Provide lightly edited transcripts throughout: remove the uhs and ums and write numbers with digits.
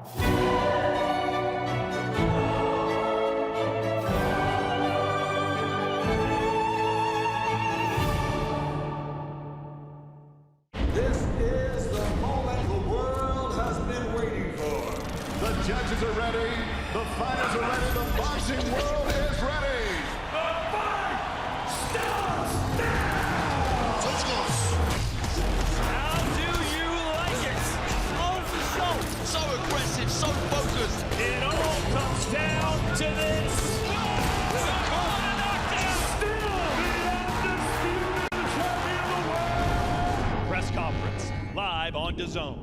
This is the moment the world has been waiting for. The judges are ready, the fighters are ready, the boxing world is ready. The fight starts now! Let's go. How do you like it? On the show. So aggressive, so focused. It all comes down to this. Press conference, live on DAZN.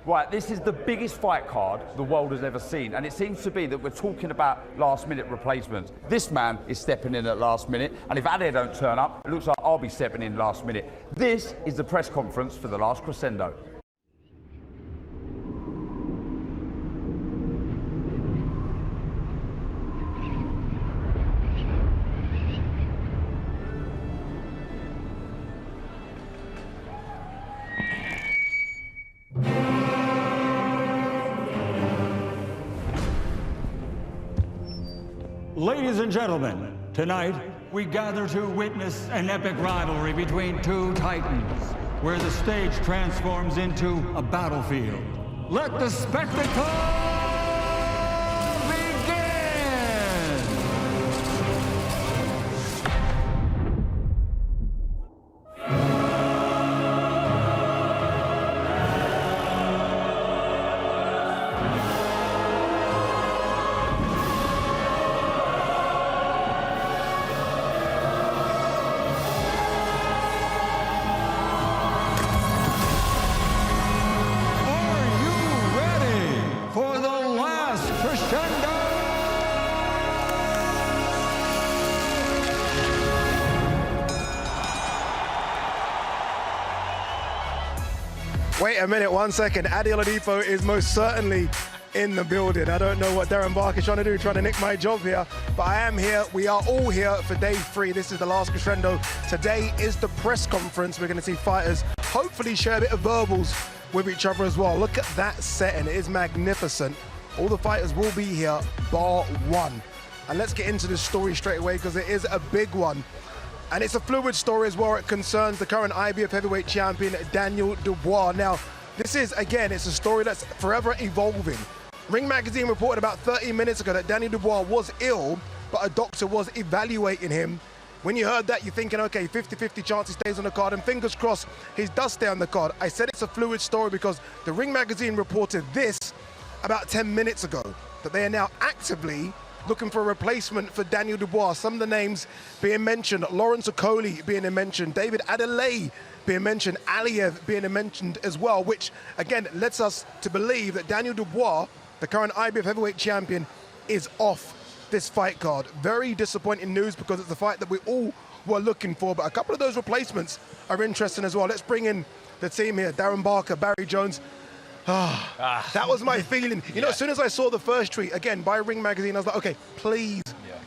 Right, this is the biggest fight card the world has ever seen, and it seems to be that we're talking about last-minute replacements. This man is stepping in at last minute, and if Ade don't turn up, it looks like I'll be stepping in last minute. This is the press conference for the Last Crescendo. Ladies and gentlemen, tonight we gather to witness an epic rivalry between two titans, where the stage transforms into a battlefield. Let the spectacle begin! Wait a minute, 1 second. Ade Oladipo is most certainly in the building. I don't know what Darren Barker's trying to do, trying to nick my job here, but I am here. We are all here for day 3. This is the Last Crescendo. Today is the press conference. We're going to see fighters hopefully share a bit of verbals with each other as well. Look at that setting. It is magnificent. All the fighters will be here, bar one. And let's get into this story straight away because it is a big one. And it's a fluid story as well. It concerns the current IBF heavyweight champion, Daniel Dubois. Now, this is, again, it's a story that's forever evolving. Ring Magazine reported about 30 minutes ago that Daniel Dubois was ill, but a doctor was evaluating him. When you heard that, you're thinking, okay, 50-50 chance he stays on the card, and fingers crossed, he does stay on the card. I said it's a fluid story because the Ring Magazine reported this about 10 minutes ago, that they are now actively looking for a replacement for Daniel Dubois. Some of the names being mentioned, Lawrence Okoli being mentioned, David Adeleye being mentioned, Aliyev being mentioned as well, which again lets us to believe that Daniel Dubois, the current IBF heavyweight champion, is off this fight card. Very disappointing news because it's the fight that we all were looking for, but a couple of those replacements are interesting as well. Let's bring in the team here. Darren Barker, Barry Jones. That was my feeling. You know, as soon as I saw the first tweet, again, by Ring Magazine, I was like, okay, please,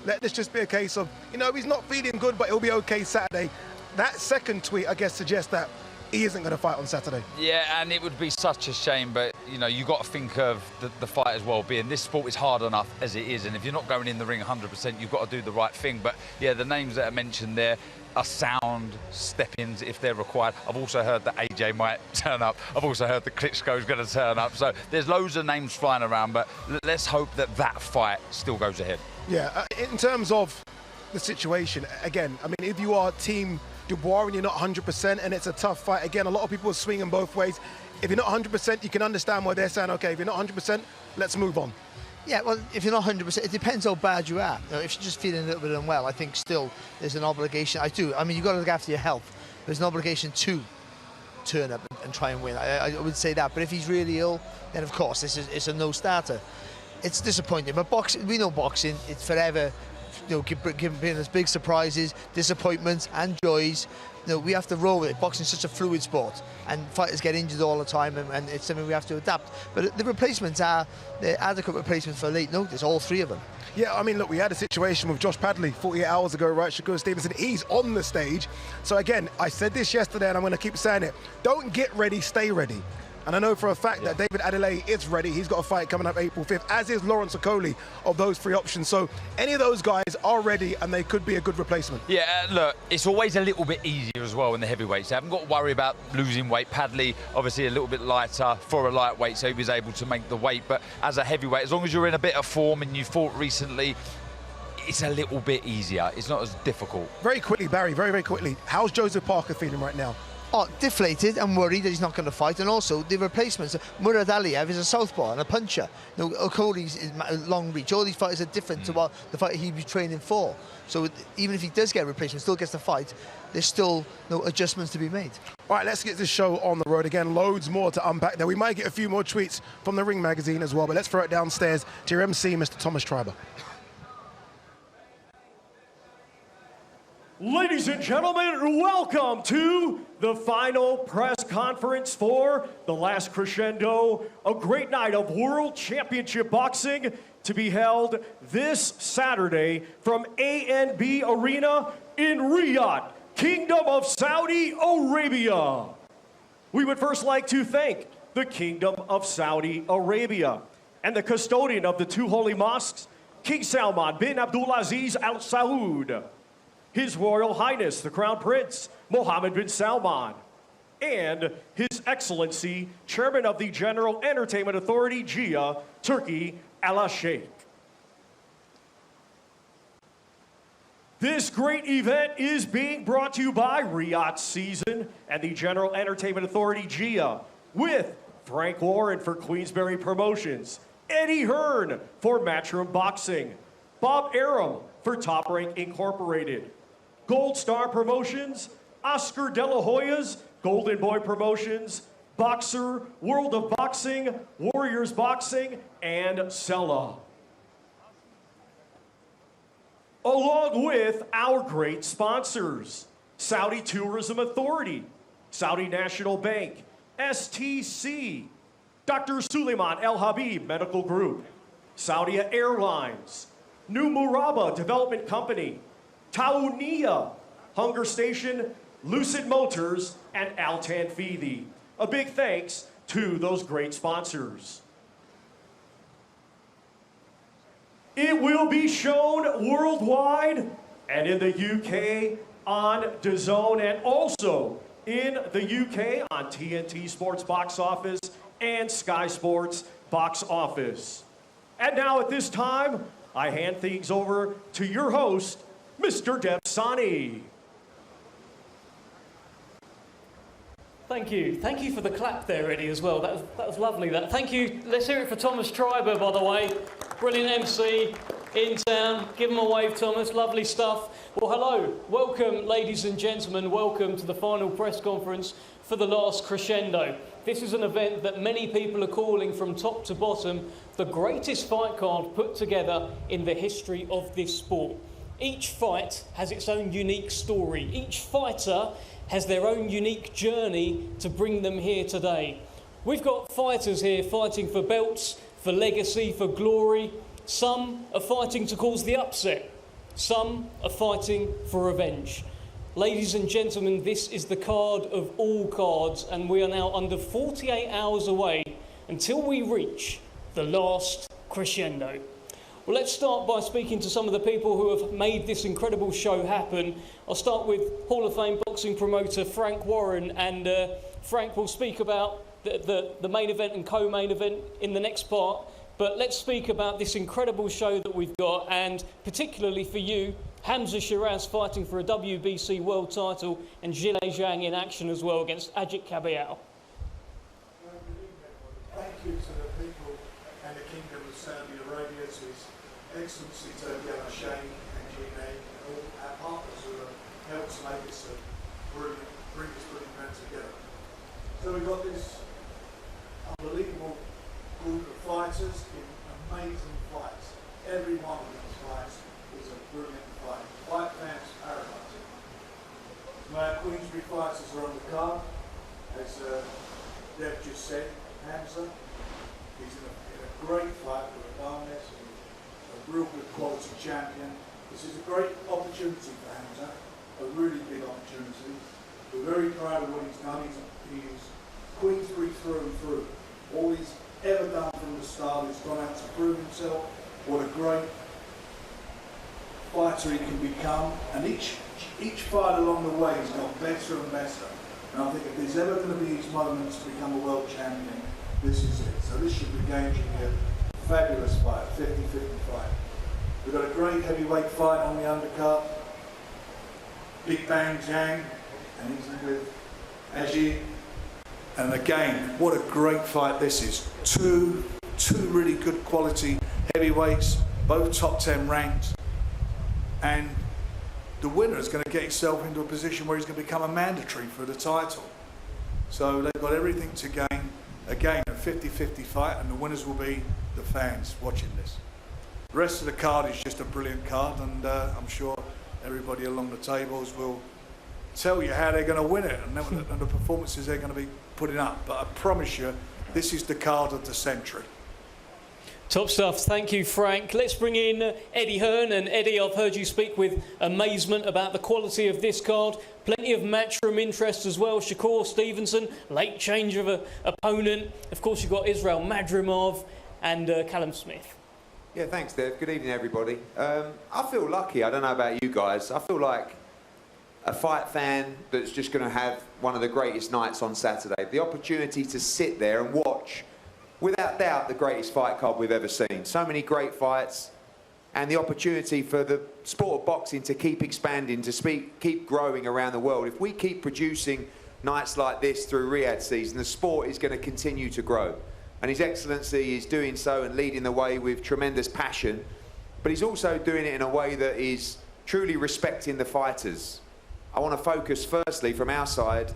let this just be a case of, you know, he's not feeling good, but he'll be okay Saturday. That second tweet, I guess, suggests that he isn't going to fight on Saturday. Yeah, and it would be such a shame, but, you know, you've got to think of the fighter's well-being. This sport is hard enough as it is, and if you're not going in the ring 100%, you've got to do the right thing. But, yeah, the names that are mentioned there are sound step-ins if they're required. I've also heard that AJ might turn up. I've also heard that Klitschko's going to turn up. So there's loads of names flying around, but let's hope that that fight still goes ahead. Yeah, in terms of the situation, again, I mean, if you are team Dubois and you're not 100% and it's a tough fight, again, a lot of people are swinging both ways. If you're not 100%, you can understand why they're saying, okay, if you're not 100%, let's move on. Yeah, well, if you're not 100%, it depends how bad you are. You know, if you're just feeling a little bit unwell, I think still there's an obligation. I mean, you've got to look after your health. There's an obligation to turn up and try and win. I would say that. But if he's really ill, then of course it's a no-starter. It's disappointing. But boxing, we know boxing, it's forever, you know, giving us big surprises, disappointments and joys. You know, we have to roll with it. Boxing is such a fluid sport, and fighters get injured all the time, and it's something we have to adapt. But the replacements are the adequate replacements for late notice, all 3 of them. Yeah, I mean, look, we had a situation with Josh Padley 48 hours ago, right? Shakur Stevenson, he's on the stage. So again, I said this yesterday, and I'm going to keep saying it. Don't get ready, stay ready. And I know for a fact that David Adeleye is ready. He's got a fight coming up April 5th, as is Lawrence Okoli of those 3 options. So any of those guys are ready, and they could be a good replacement. Yeah, look, it's always a little bit easier as well in the heavyweights. They haven't got to worry about losing weight. Padley, obviously a little bit lighter for a lightweight, so he was able to make the weight. But as a heavyweight, as long as you're in a bit of form and you fought recently, it's a little bit easier. It's not as difficult. Very quickly, Barry, very quickly. How's Joseph Parker feeling right now? Oh, deflated and worried that he's not going to fight, and also the replacements. Murad Aliyev is a southpaw and a puncher. You know, Okoli's long reach. All these fighters are different to what the fight he'd be training for. So even if he does get a replacement, still gets the fight, there's still no adjustments to be made. All right, let's get this show on the road again. Loads more to unpack there. We might get a few more tweets from the Ring magazine as well, but let's throw it downstairs to your MC, Mr. Thomas Triber. Ladies and gentlemen, welcome to the final press conference for the Last Crescendo, a great night of World Championship Boxing to be held this Saturday from ANB Arena in Riyadh, Kingdom of Saudi Arabia. We would first like to thank the Kingdom of Saudi Arabia and the custodian of the 2 holy mosques, King Salman bin Abdulaziz Al Saud, His Royal Highness, the Crown Prince, Mohammed bin Salman, and His Excellency, Chairman of the General Entertainment Authority, GIA, Turkey, Al Sheikh. This great event is being brought to you by Riyadh Season and the General Entertainment Authority, GIA, with Frank Warren for Queensberry Promotions, Eddie Hearn for Matchroom Boxing, Bob Arum for Top Rank Incorporated, Gold Star Promotions, Oscar De La Hoya's Golden Boy Promotions, Boxer, World of Boxing, Warriors Boxing, and Sella. Along with our great sponsors, Saudi Tourism Authority, Saudi National Bank, STC, Dr. Suleiman El Habib Medical Group, Saudi Airlines, New Murabba Development Company, Taounia, Hunger Station, Lucid Motors, and Al Tanfidi. A big thanks to those great sponsors. It will be shown worldwide and in the UK on DAZN, and also in the UK on TNT Sports Box Office and Sky Sports Box Office. And now at this time, I hand things over to your host, Mr. Debsani. Thank you. Thank you for the clap there, Eddie, as well. That was lovely. Thank you. Let's hear it for Thomas Triber, by the way. Brilliant MC in town. Give him a wave, Thomas. Lovely stuff. Well, hello. Welcome, ladies and gentlemen. Welcome to the final press conference for the Last Crescendo. This is an event that many people are calling from top to bottom the greatest fight card put together in the history of this sport. Each fight has its own unique story. Each fighter has their own unique journey to bring them here today. We've got fighters here fighting for belts, for legacy, for glory. Some are fighting to cause the upset. Some are fighting for revenge. Ladies and gentlemen, this is the card of all cards, and we are now under 48 hours away until we reach the Last Crescendo. Well, let's start by speaking to some of the people who have made this incredible show happen. I'll start with Hall of Fame boxing promoter Frank Warren, and Frank will speak about the main event and co-main event in the next part. But let's speak about this incredible show that we've got, and particularly for you, Hamza Shiraz fighting for a WBC world title, and Zhile Zhang in action as well against Ajit Kabayal. Thank you to the people and the Kingdom of Saudi Arabia, to His Excellency Tobia Sheikh and Gina, and all our partners who have helped to make this a brilliant, bring this brilliant event together. So we've got this unbelievable group of fighters in amazing fights. Every one of these fights is a brilliant fight. Fight fans paradise. My Queensberry fighters are on the card, as Deb just said. Hamza, he's in a great fight with Barnes, a real good quality champion. This is a great opportunity for Hamza, a really big opportunity. We're very proud of what he's done. He's Queensbury through and through. All he's ever done from the start, he's gone out to prove himself. What a great fighter he can become, and each fight along the way he's got better and better. And I think if there's ever going to be his moments to become a world champion, this is it. So this should be going to be a fabulous fight, 50-50 fight. We've got a great heavyweight fight on the undercard. Big Bang Jang, and he's with Aji. And again, what a great fight this is. Two really good quality heavyweights, both top 10 ranked. And the winner is going to get himself into a position where he's going to become a mandatory for the title. So they've got everything to gain. Again, a 50-50 fight, and the winners will be the fans watching this. The rest of the card is just a brilliant card, and I'm sure everybody along the tables will tell you how they're going to win it and the performances they're going to be putting up. But I promise you, this is the card of the century. Top stuff. Thank you, Frank. Let's bring in Eddie Hearn. And Eddie, I've heard you speak with amazement about the quality of this card. Plenty of matchroom interest as well. Shakur Stevenson, late change of an opponent. Of course, you've got Israel Madrimov and Callum Smith. Yeah, thanks, Dev. Good evening, everybody. I feel lucky. I don't know about you guys. I feel like a fight fan that's just going to have one of the greatest nights on Saturday. The opportunity to sit there and watch, without doubt, the greatest fight card we've ever seen. So many great fights, and the opportunity for the sport of boxing to keep expanding, to keep growing around the world. If we keep producing nights like this through Riyadh season, the sport is going to continue to grow. And His Excellency is doing so and leading the way with tremendous passion, but he's also doing it in a way that is truly respecting the fighters. I want to focus firstly from our side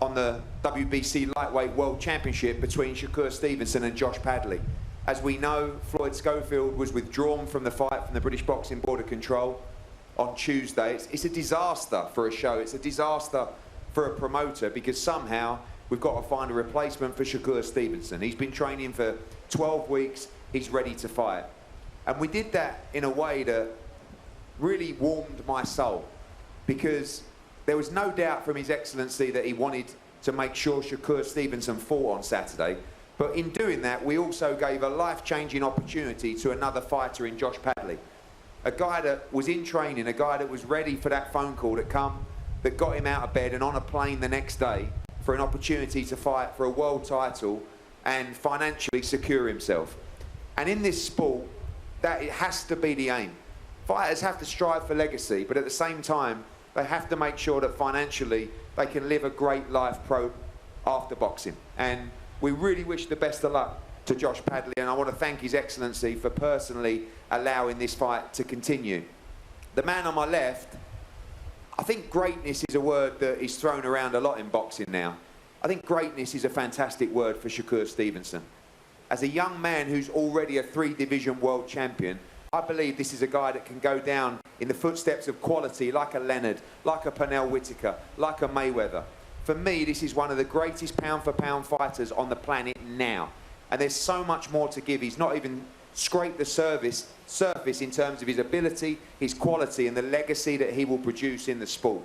on the WBC Lightweight World Championship between Shakur Stevenson and Josh Padley. As we know, Floyd Schofield was withdrawn from the fight from the British Boxing Board of Control on Tuesday. It's a disaster for a show. It's a disaster for a promoter, because somehow we've got to find a replacement for Shakur Stevenson. He's been training for 12 weeks. He's ready to fight. And we did that in a way that really warmed my soul, because there was no doubt from His Excellency that he wanted to make sure Shakur Stevenson fought on Saturday. But in doing that, we also gave a life-changing opportunity to another fighter in Josh Padley. A guy that was in training, a guy that was ready for that phone call that got him out of bed and on a plane the next day for an opportunity to fight for a world title and financially secure himself. And in this sport, that it has to be the aim. Fighters have to strive for legacy, but at the same time, they have to make sure that financially they can live a great life after boxing. And we really wish the best of luck to Josh Padley, and I want to thank His Excellency for personally allowing this fight to continue. The man on my left, I think greatness is a word that is thrown around a lot in boxing now. I think greatness is a fantastic word for Shakur Stevenson. As a young man who's already a 3-division world champion, I believe this is a guy that can go down in the footsteps of quality, like a Leonard, like a Pernell Whitaker, like a Mayweather. For me, this is one of the greatest pound-for-pound fighters on the planet now. And there's so much more to give. He's not even scraped the surface in terms of his ability, his quality, and the legacy that he will produce in the sport.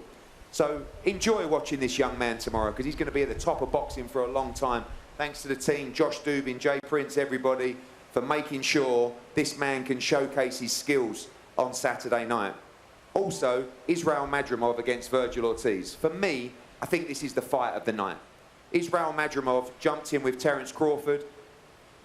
So enjoy watching this young man tomorrow, because he's going to be at the top of boxing for a long time. Thanks to the team, Josh Dubin, Jay Prince, everybody, for making sure this man can showcase his skills on Saturday night. Also, Israel Madrimov against Virgil Ortiz. For me, I think this is the fight of the night. Israel Madrimov jumped in with Terence Crawford.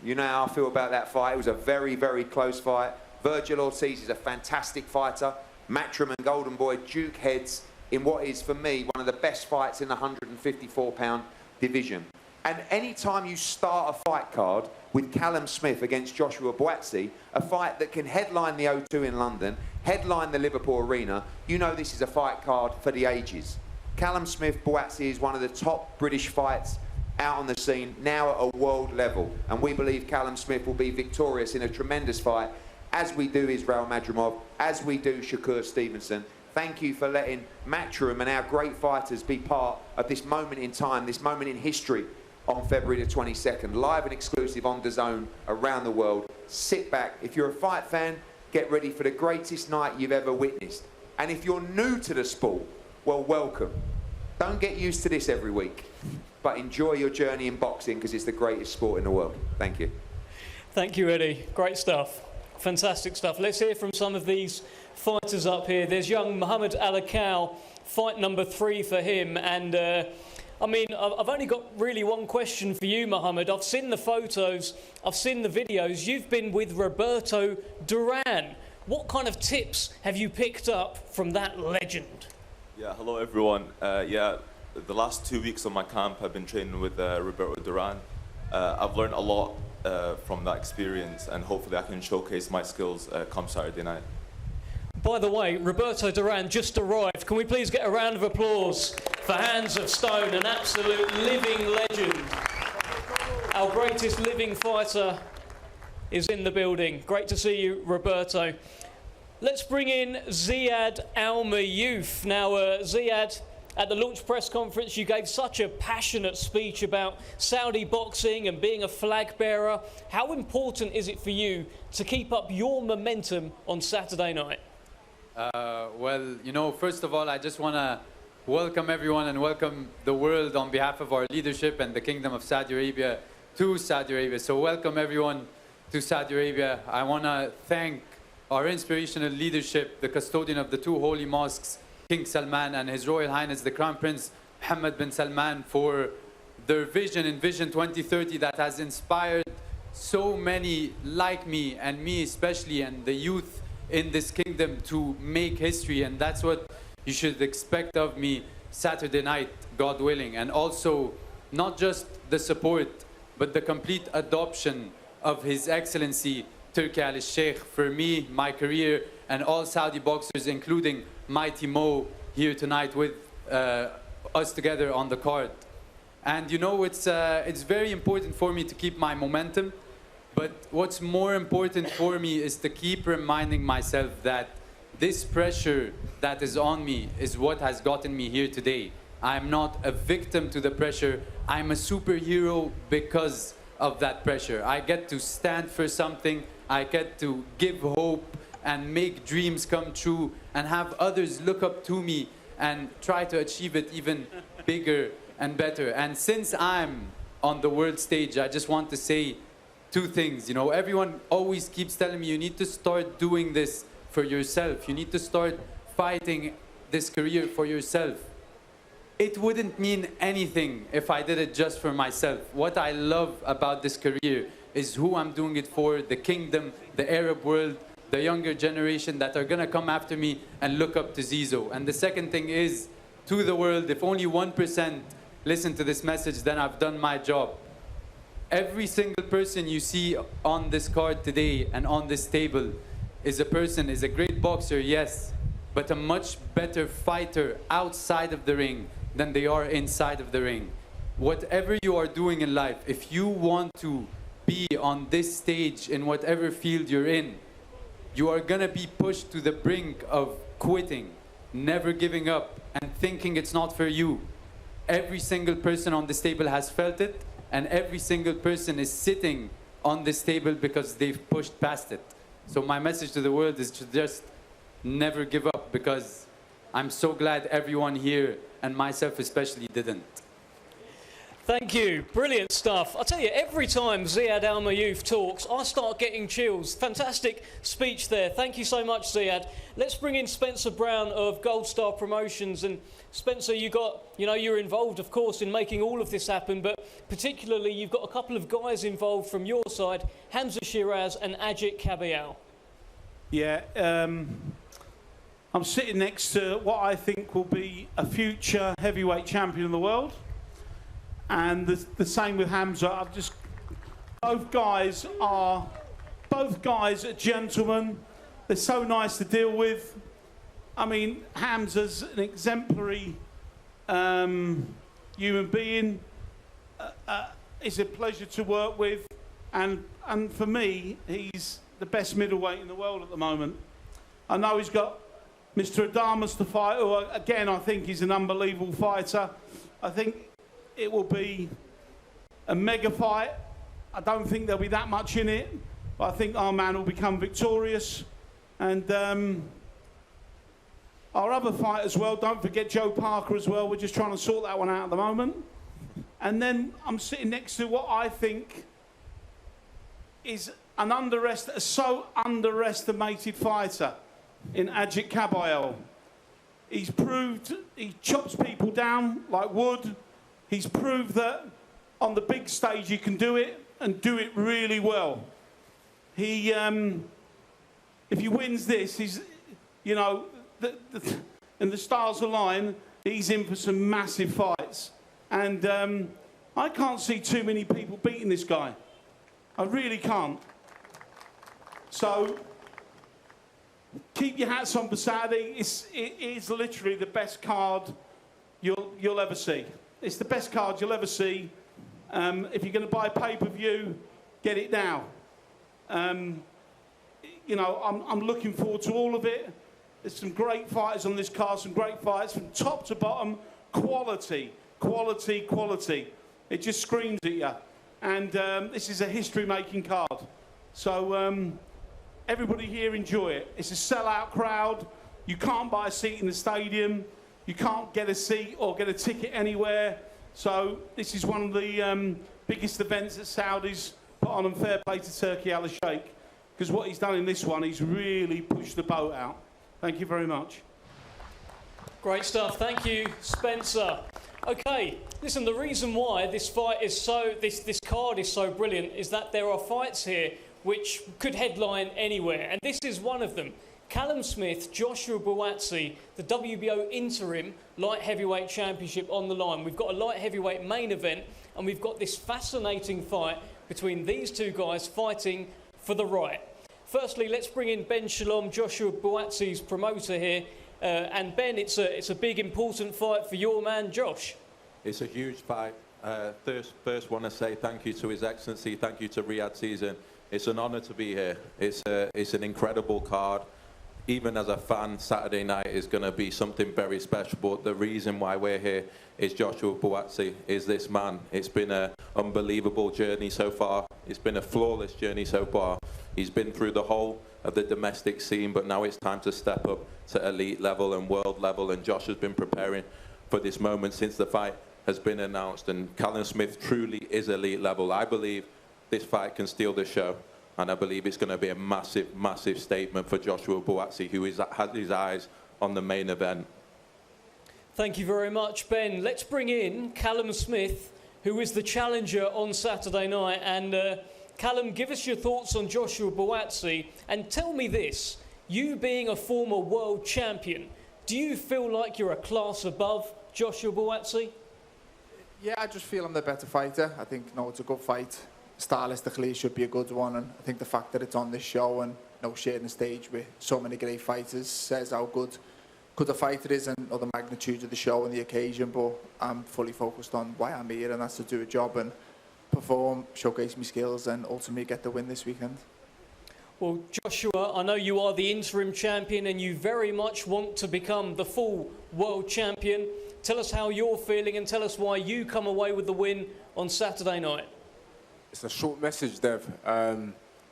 You know how I feel about that fight. It was a very, very close fight. Virgil Ortiz is a fantastic fighter. Matchroom and Golden Boy duke heads in what is, for me, one of the best fights in the 154-pound division. And any time you start a fight card with Callum Smith against Joshua Buatsi, a fight that can headline the O2 in London, headline the Liverpool Arena, you know this is a fight card for the ages. Callum Smith Buatsi is one of the top British fights out on the scene, now at a world level. And we believe Callum Smith will be victorious in a tremendous fight, as we do Israel Madrimov, as we do Shakur Stevenson. Thank you for letting Matchroom and our great fighters be part of this moment in time, this moment in history on February the 22nd, live and exclusive on DAZN around the world. Sit back. If you're a fight fan, get ready for the greatest night you've ever witnessed. And if you're new to the sport, well, welcome. Don't get used to this every week. but enjoy your journey in boxing because it's the greatest sport in the world. Thank you. Thank you, Eddie. Great stuff. Fantastic stuff. Let's hear from some of these fighters up here. There's young Muhammad Alakal, fight number 3 for him. And I mean, I've only got really one question for you, Muhammad. I've seen the photos, I've seen the videos. You've been with Roberto Duran. What kind of tips have you picked up from that legend? Yeah, hello everyone. Yeah, the last 2 weeks of my camp I've been training with Roberto Duran. I've learned a lot from that experience, and hopefully I can showcase my skills come Saturday night. By the way, Roberto Duran just arrived. Can we please get a round of applause for Hands of Stone, an absolute living legend. Our greatest living fighter is in the building. Great to see you, Roberto. Let's bring in Ziad Al-Mayouf. Now, Ziad, at the launch press conference, you gave such a passionate speech about Saudi boxing and being a flag bearer. How important is it for you to keep up your momentum on Saturday night? Well, you know, first of all, I just want to welcome everyone and welcome the world on behalf of our leadership and the Kingdom of Saudi Arabia to Saudi Arabia. So welcome everyone to Saudi Arabia. I want to thank our inspirational leadership, the custodian of the 2 holy mosques, King Salman, and His Royal Highness the Crown Prince Mohammed bin Salman, for their vision in Vision 2030 that has inspired so many like me, and me especially, and the youth in this kingdom to make history. And that's what you should expect of me Saturday night, God willing. And also, not just the support, but the complete adoption of His Excellency Turki Al Sheikh for me, my career, and all Saudi boxers, including Mighty Mo here tonight with us together on the card. And you know, it's very important for me to keep my momentum, but what's more important for me is to keep reminding myself that this pressure that is on me is what has gotten me here today. I'm not a victim to the pressure. I'm a superhero because of that pressure. I get to stand for something. I get to give hope and make dreams come true and have others look up to me and try to achieve it even bigger and better. And since I'm on the world stage, I just want to say 2 things. You know, everyone always keeps telling me you need to start doing this for yourself. You need to start fighting this career for yourself. It wouldn't mean anything if I did it just for myself. What I love about this career is who I'm doing it for, the kingdom, the Arab world, the younger generation that are going to come after me and look up to Zizo. And the second thing is, to the world, if only 1% listen to this message, then I've done my job. Every single person you see on this card today and on this table is a great boxer, yes, but a much better fighter outside of the ring than they are inside of the ring. Whatever you are doing in life, if you want to be on this stage in whatever field you're in, you are gonna be pushed to the brink of quitting, never giving up, and thinking it's not for you. Every single person on this table has felt it, and every single person is sitting on this table because they've pushed past it. So my message to the world is to just never give up, because I'm so glad everyone here, and myself especially, didn't. Thank you. Brilliant stuff. I'll tell you, every time Ziad Al-Mayouf talks, I start getting chills. Fantastic speech there. Thank you so much, Ziad. Let's bring in Spencer Brown of Gold Star Promotions. And Spencer, you're involved, of course, in making all of this happen, but particularly you've got a couple of guys involved from your side, Hamza Shiraz and Ajit Kabayal. Yeah, I'm sitting next to what I think will be a future heavyweight champion of the world. And the same with Hamza. Both guys are gentlemen. They're so nice to deal with. I mean, Hamza's an exemplary human being. It's a pleasure to work with, and for me, he's the best middleweight in the world at the moment. I know he's got Mr. Adamas to fight, who again I think is an unbelievable fighter. I think it will be a mega fight. I don't think there'll be that much in it, but I think our man will become victorious. And our other fight as well, don't forget Joe Parker as well. We're just trying to sort that one out at the moment. And then I'm sitting next to what I think is a so underestimated fighter in Ajit Kabayel. He's proved he chops people down like wood. He's proved that on the big stage you can do it and do it really well. He, if he wins this, he's, you know, and the stars align, he's in for some massive fights. And I can't see too many people beating this guy. I really can't. So keep your hats on for Saturday. It is literally the best card you'll ever see. It's the best card you'll ever see. If you're going to buy pay-per-view, get it now. You know, I'm looking forward to all of it. There's some great fighters on this card, some great fights from top to bottom. Quality, quality, quality. It just screams at you. And this is a history-making card. So everybody here enjoy it. It's a sellout crowd. You can't buy a seat in the stadium. You can't get a seat or get a ticket anywhere. So this is one of the biggest events that Saudis put on, and fair play to Turki Al Sheikh, because what he's done in this one, he's really pushed the boat out. Thank you very much. Great stuff. Thank you, Spencer. Okay, listen, the reason why this fight is this card is so brilliant is that there are fights here which could headline anywhere, and this is one of them. Callum Smith, Joshua Buatsi, the WBO Interim Light Heavyweight Championship on the line. We've got a light heavyweight main event, and we've got this fascinating fight between these two guys fighting for the right. Firstly, let's bring in Ben Shalom, Joshua Buatsi's promoter here. And Ben, it's a big, important fight for your man, Josh. It's a huge fight. First want to say thank you to His Excellency, thank you to Riyadh Season. It's an honour to be here. It's an incredible card. Even as a fan, Saturday night is going to be something very special. But the reason why we're here is Joshua Buatsi, is this man. It's been an unbelievable journey so far. It's been a flawless journey so far. He's been through the whole of the domestic scene, but now it's time to step up to elite level and world level. And Josh has been preparing for this moment since the fight has been announced. And Callum Smith truly is elite level. I believe this fight can steal the show. And I believe it's going to be a massive, massive statement for Joshua Buatsi, who has his eyes on the main event. Thank you very much, Ben. Let's bring in Callum Smith, who is the challenger on Saturday night. And Callum, give us your thoughts on Joshua Buatsi. And tell me this, you being a former world champion, do you feel like you're a class above Joshua Buatsi? Yeah, I just feel I'm the better fighter. I think, it's a good fight. Stylistically, it should be a good one, and I think the fact that it's on this show and sharing the stage with so many great fighters says how good the fighter is and the magnitude of the show and the occasion. But I'm fully focused on why I'm here, and that's to do a job and perform, showcase my skills, and ultimately get the win this weekend. Well, Joshua, I know you are the interim champion and you very much want to become the full world champion. Tell us how you're feeling and tell us why you come away with the win on Saturday night. It's a short message, Dev.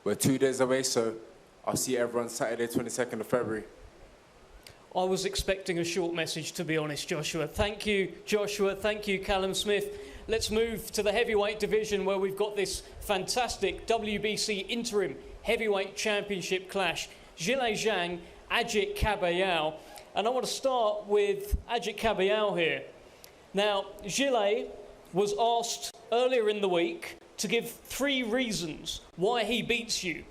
We're 2 days away, so I'll see everyone Saturday, 22nd of February. I was expecting a short message, to be honest, Joshua. Thank you, Joshua. Thank you, Callum Smith. Let's move to the heavyweight division where we've got this fantastic WBC Interim Heavyweight Championship clash. Zhilei Zhang, Ajit Kabayel. And I want to start with Ajit Kabayel here. Now, Zhilei was asked earlier in the week to give 3 reasons why he beats you.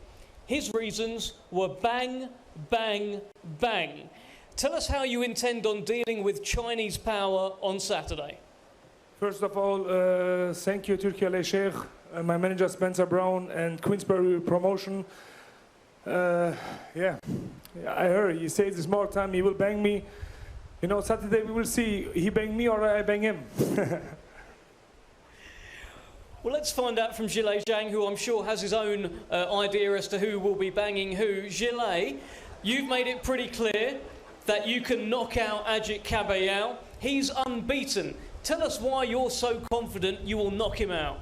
His reasons were bang, bang, bang. Tell us how you intend on dealing with Chinese power on Saturday. First of all, thank you, Turki Al Sheikh, my manager Spencer Brown, and Queensberry Promotion. Yeah, I heard he says this more time he will bang me. Saturday we will see he bang me or I bang him. Well, let's find out from Zhilei Zhang, who I'm sure has his own idea as to who will be banging who. Zhilei, you've made it pretty clear that you can knock out Ajit Kabayel. He's unbeaten. Tell us why you're so confident you will knock him out.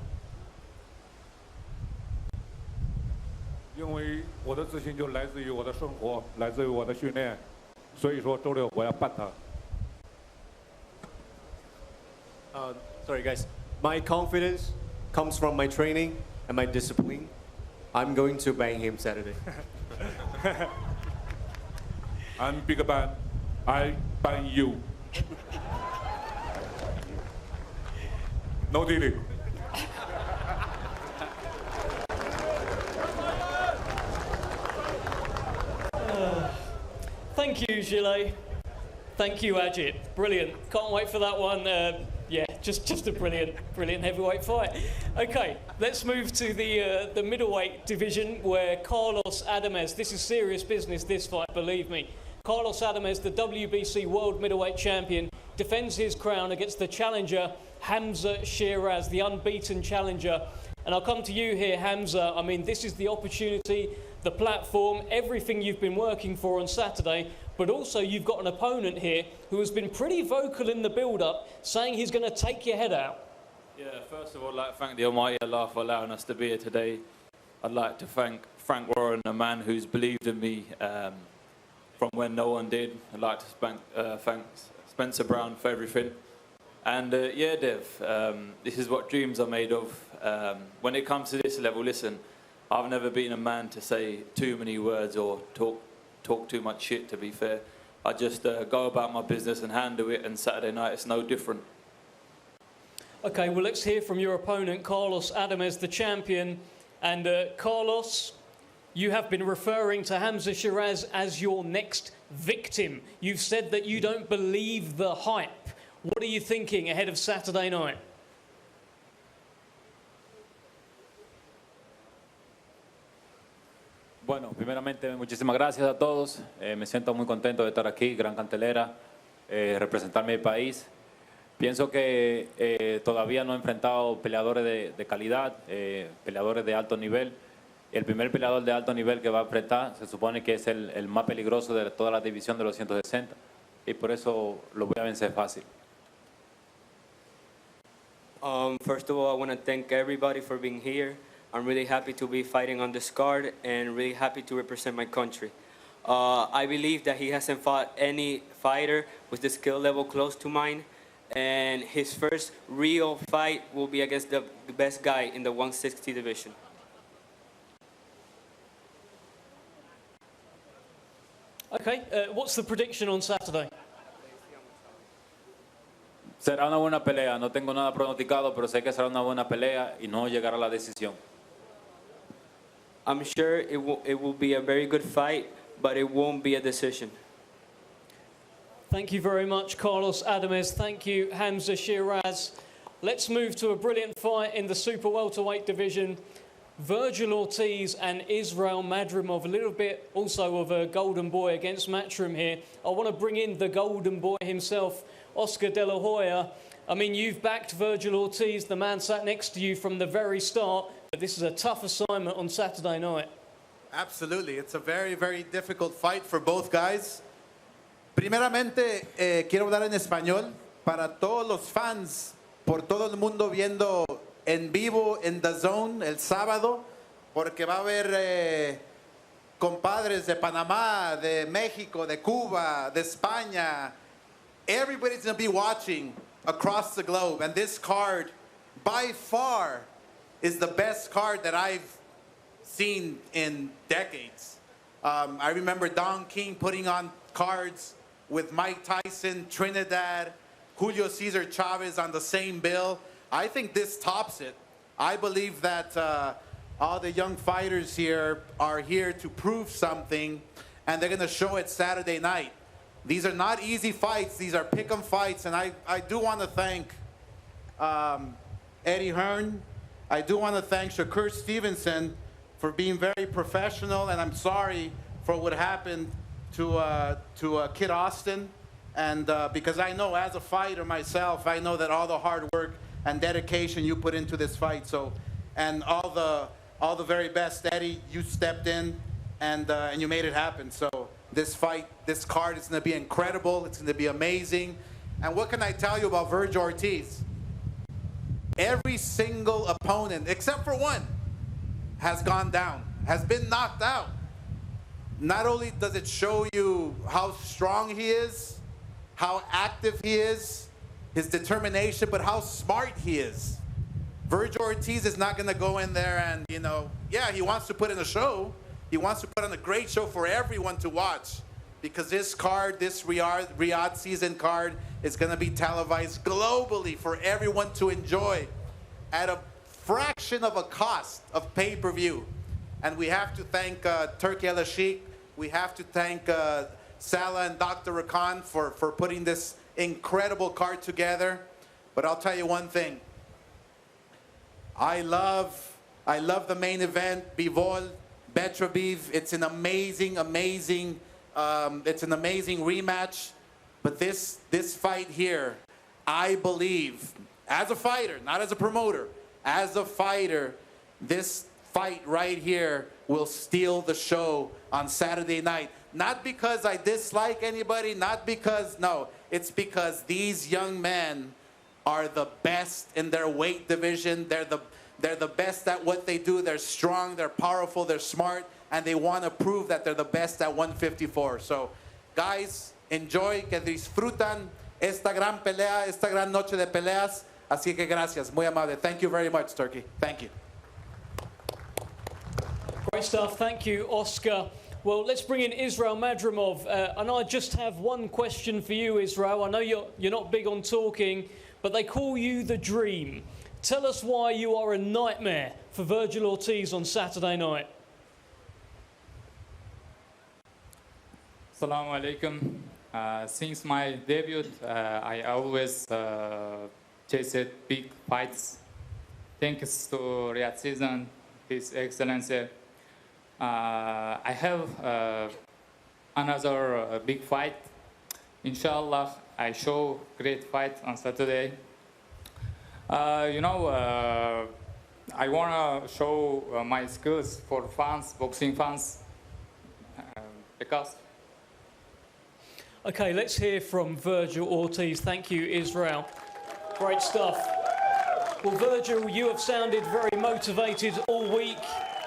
因为我的自信就来自于我的生活，来自于我的训练，所以说周六我要办他。Sorry guys. my confidence comes from my training and my discipline. I'm going to bang him Saturday. I'm Big Man. I bang you. No dealing. Thank you, Gilles. Thank you, Ajit. Brilliant. Can't wait for that one. Yeah, just a brilliant heavyweight fight. Okay, let's move to the middleweight division where Carlos Adames, this is serious business, this fight, believe me. Carlos Adames, the WBC World Middleweight Champion, defends his crown against the challenger, Hamza Shiraz, the unbeaten challenger. And I'll come to you here, Hamza. I mean, this is the opportunity, the platform, everything you've been working for on Saturday, but also you've got an opponent here who has been pretty vocal in the build-up, saying he's going to take your head out. Yeah, first of all, I'd like to thank the Almighty Allah for allowing us to be here today. I'd like to thank Frank Warren, a man who's believed in me from when no one did. I'd like to thank Spencer Brown for everything. And yeah, Dev, this is what dreams are made of. When it comes to this level, listen, I've never been a man to say too many words or talk too much shit, to be fair. I just go about my business and handle it, and Saturday night it's no different. Okay, well, let's hear from your opponent, Carlos Adames, the champion. And Carlos, you have been referring to Hamza Shiraz as your next victim. You've said that you don't believe the hype. What are you thinking ahead of Saturday night? Bueno, primeramente, muchísimas gracias a todos. Me siento muy contento de estar aquí, gran cartelera, representar mi país. Pienso que todavía no he enfrentado peleadores de calidad, peleadores de alto nivel. El primer peleador de alto nivel que va a enfrentar se supone que es el más peligroso de toda la división de los 160 y por eso lo voy a vencer fácil. First of all, I want to thank everybody for being here. I'm really happy to be fighting on this card and really happy to represent my country. I believe that he hasn't fought any fighter with the skill level close to mine, and his first real fight will be against the best guy in the 160 division. Okay, what's the prediction on Saturday? Será una buena pelea, no tengo nada pronosticado, pero sé que será una buena pelea y no llegará a la decisión. I'm sure it will be a very good fight, but it won't be a decision. Thank you very much, Carlos Adames. Thank you, Hamza Shiraz. Let's move to a brilliant fight in the super welterweight division. Virgil Ortiz and Israel Madrimov, a little bit also of a golden boy against Matchroom here. I want to bring in the golden boy himself, Oscar De La Hoya. I mean, you've backed Virgil Ortiz, the man sat next to you from the very start, but this is a tough assignment on Saturday night. Absolutely. It's a very, very difficult fight for both guys. Primeramente, quiero hablar en español para todos los fans, por todo el mundo viendo en vivo en The Zone el sábado, porque va a haber compadres de Panamá, de México, de Cuba, de España. Everybody's going to be watching across the globe, and this card, by far, is the best card that I've seen in decades. I remember Don King putting on cards with Mike Tyson, Trinidad, Julio Cesar Chavez on the same bill. I think this tops it. I believe that all the young fighters here are here to prove something, and they're going to show it Saturday night. These are not easy fights. These are pick'em fights, and I do want to thank Eddie Hearn. I do want to thank Shakur Stevenson for being very professional, and I'm sorry for what happened to Kid Austin. And because I know as a fighter myself, I know that all the hard work and dedication you put into this fight. So, and all the very best, Eddie. You stepped in, and you made it happen. So this fight, this card is going to be incredible. It's going to be amazing. And what can I tell you about Virgil Ortiz? Every single opponent, except for one, has gone down, has been knocked out. Not only does it show you how strong he is, how active he is, his determination, but how smart he is. Virgil Ortiz is not going to go in there and, you know, yeah, he wants to put in a show. He wants to put on a great show for everyone to watch, because this card, this Riyadh season card, is going to be televised globally for everyone to enjoy at a fraction of a cost of pay-per-view. And we have to thank Turki El Sheikh. We have to thank Salah and Dr. Rakan for putting this incredible card together. But I'll tell you one thing. I love the main event, Bivol, Beterbiev. It's an amazing rematch. But this fight here, I believe, as a fighter, not as a promoter, as a fighter, this fight right here will steal the show on Saturday night. Not because I dislike anybody, not because, no, it's because these young men are the best in their weight division. They're the best at what they do. They're strong, they're powerful, they're smart, and they want to prove that they're the best at 154. So, guys, enjoy, que disfrutan esta gran pelea, esta gran noche de peleas. Así que gracias, muy amable. Thank you very much, Turkey. Thank you. Great stuff. Thank you, Oscar. Well, let's bring in Israel Madrimov. And I just have one question for you, Israel. I know you're not big on talking, but they call you the Dream. Tell us why you are a nightmare for Virgil Ortiz on Saturday night. Assalamu alaikum. Since my debut, I always chased big fights. Thanks to Riyadh season, His Excellency. I have another big fight. Inshallah, I show great fight on Saturday. I want to show my skills for fans, boxing fans, because. Okay, let's hear from Virgil Ortiz. Thank you, Israel. Great stuff. Well, Virgil, you have sounded very motivated all week.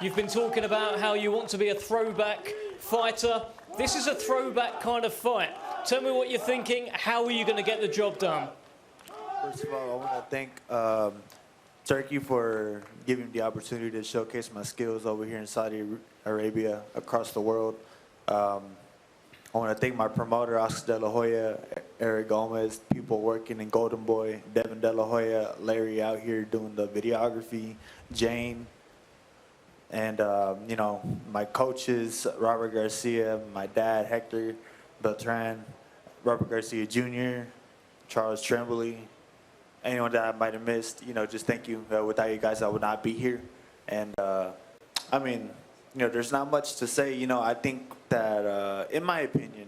You've been talking about how you want to be a throwback fighter. This is a throwback kind of fight. Tell me what you're thinking. How are you going to get the job done? First of all, I want to thank Turkey for giving me the opportunity to showcase my skills over here in Saudi Arabia, across the world. I want to thank my promoter, Oscar De La Hoya, Eric Gomez, people working in Golden Boy, Devin De La Hoya, Larry out here doing the videography, Jane, and, my coaches, Robert Garcia, my dad, Hector Beltran, Robert Garcia Jr., Charles Tremblay, anyone that I might have missed, just thank you. Without you guys, I would not be here. And, there's not much to say. I think that, in my opinion,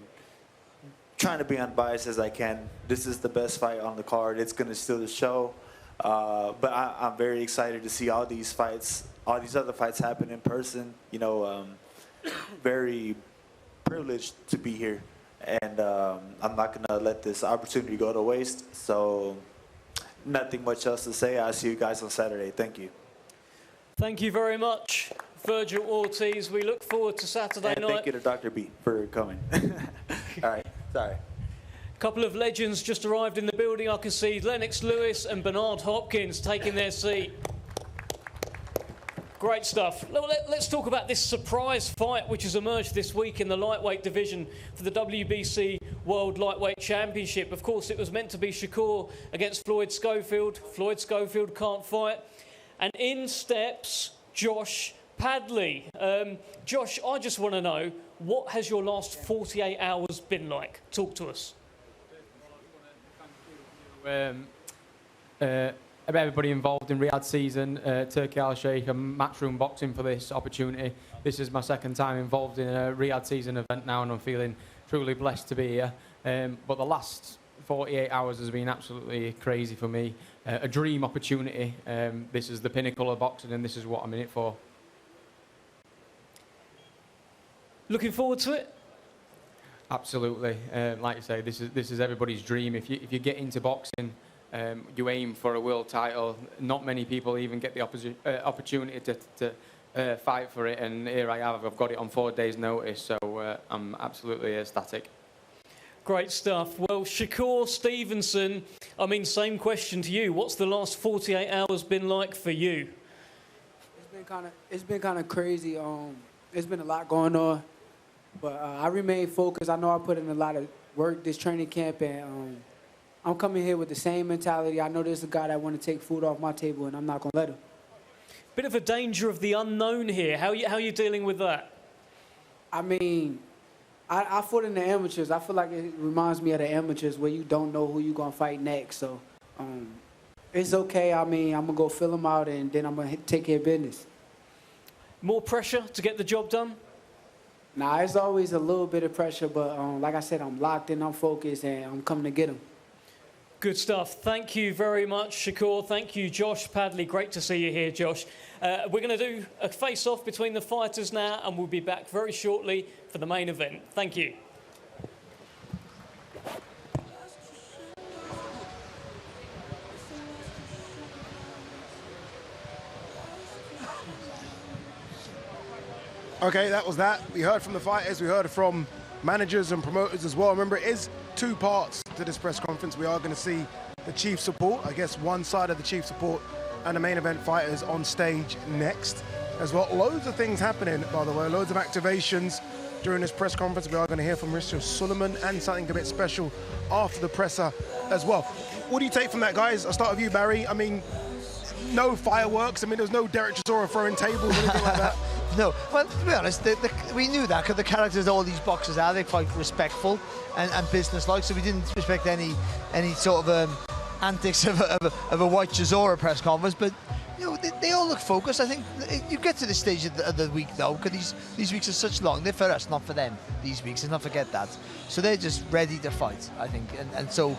trying to be unbiased as I can, this is the best fight on the card. It's going to steal the show. But I'm very excited to see all these other fights happen in person. Very privileged to be here. And I'm not going to let this opportunity go to waste. So nothing much else to say. I'll see you guys on Saturday. Thank you. Thank you very much, Virgil Ortiz. We look forward to Saturday night. Thank you to Dr. B for coming. All right, sorry. A couple of legends just arrived in the building. I can see Lennox Lewis and Bernard Hopkins taking their seat. Great stuff. Let's talk about this surprise fight which has emerged this week in the lightweight division for the WBC World Lightweight Championship. Of course, it was meant to be Shakur against Floyd Schofield. Floyd Schofield can't fight. And in steps Josh Padley. Josh, I just want to know, what has your last 48 hours been like? Talk to us. Everybody involved in Riyadh season, Turki El Sheikh and Matchroom Boxing for this opportunity. This is my second time involved in a Riyadh season event now, and I'm feeling truly blessed to be here. But the last 48 hours has been absolutely crazy for me. A dream opportunity. This is the pinnacle of boxing, and this is what I'm in it for. Looking forward to it? Absolutely. Like you say, this is everybody's dream. If you get into boxing, you aim for a world title. Not many people even get the opportunity to fight for it, and here I have. I've got it on 4 days' notice, so I'm absolutely ecstatic. Great stuff. Well, Shakur Stevenson, I mean, same question to you. What's the last 48 hours been like for you? It's been kind of crazy. There's been a lot going on, but I remain focused. I know I put in a lot of work this training camp, and I'm coming here with the same mentality. I know there's a guy that want to take food off my table, and I'm not going to let him. Bit of a danger of the unknown here. How are you dealing with that? I mean, I fought in the amateurs. I feel like it reminds me of the amateurs where you don't know who you're going to fight next. So it's okay. I mean, I'm going to go fill them out, and then I'm going to take care of business. More pressure to get the job done? Nah, it's always a little bit of pressure, but like I said, I'm locked in, I'm focused, and I'm coming to get them. Good stuff. Thank you very much, Shakur. Thank you, Josh Padley. Great to see you here, Josh. We're going to do a face-off between the fighters now, and we'll be back very shortly for the main event. Thank you. Okay, that was that. We heard from the fighters, we heard from managers and promoters as well. Remember, it is two parts to this press conference. We are going to see the chief support, I guess one side of the chief support, and the main event fighters on stage next as well. Loads of things happening, by the way, loads of activations during this press conference. We are going to hear from Richard Suleiman and something a bit special after the presser as well. What do you take from that, guys? I'll start with you, Barry. I mean, no fireworks. I mean, there's no Derek Chisora throwing tables or anything like that. No, well, to be honest, we knew that because the characters all these boxers are, they're quite respectful and business-like, so we didn't expect any sort of antics of a white Chisora press conference, but you know, they all look focused. I think you get to this stage of the week, though, because these weeks are such long. They're for us, not for them, these weeks, let's not forget that. So they're just ready to fight, I think, and so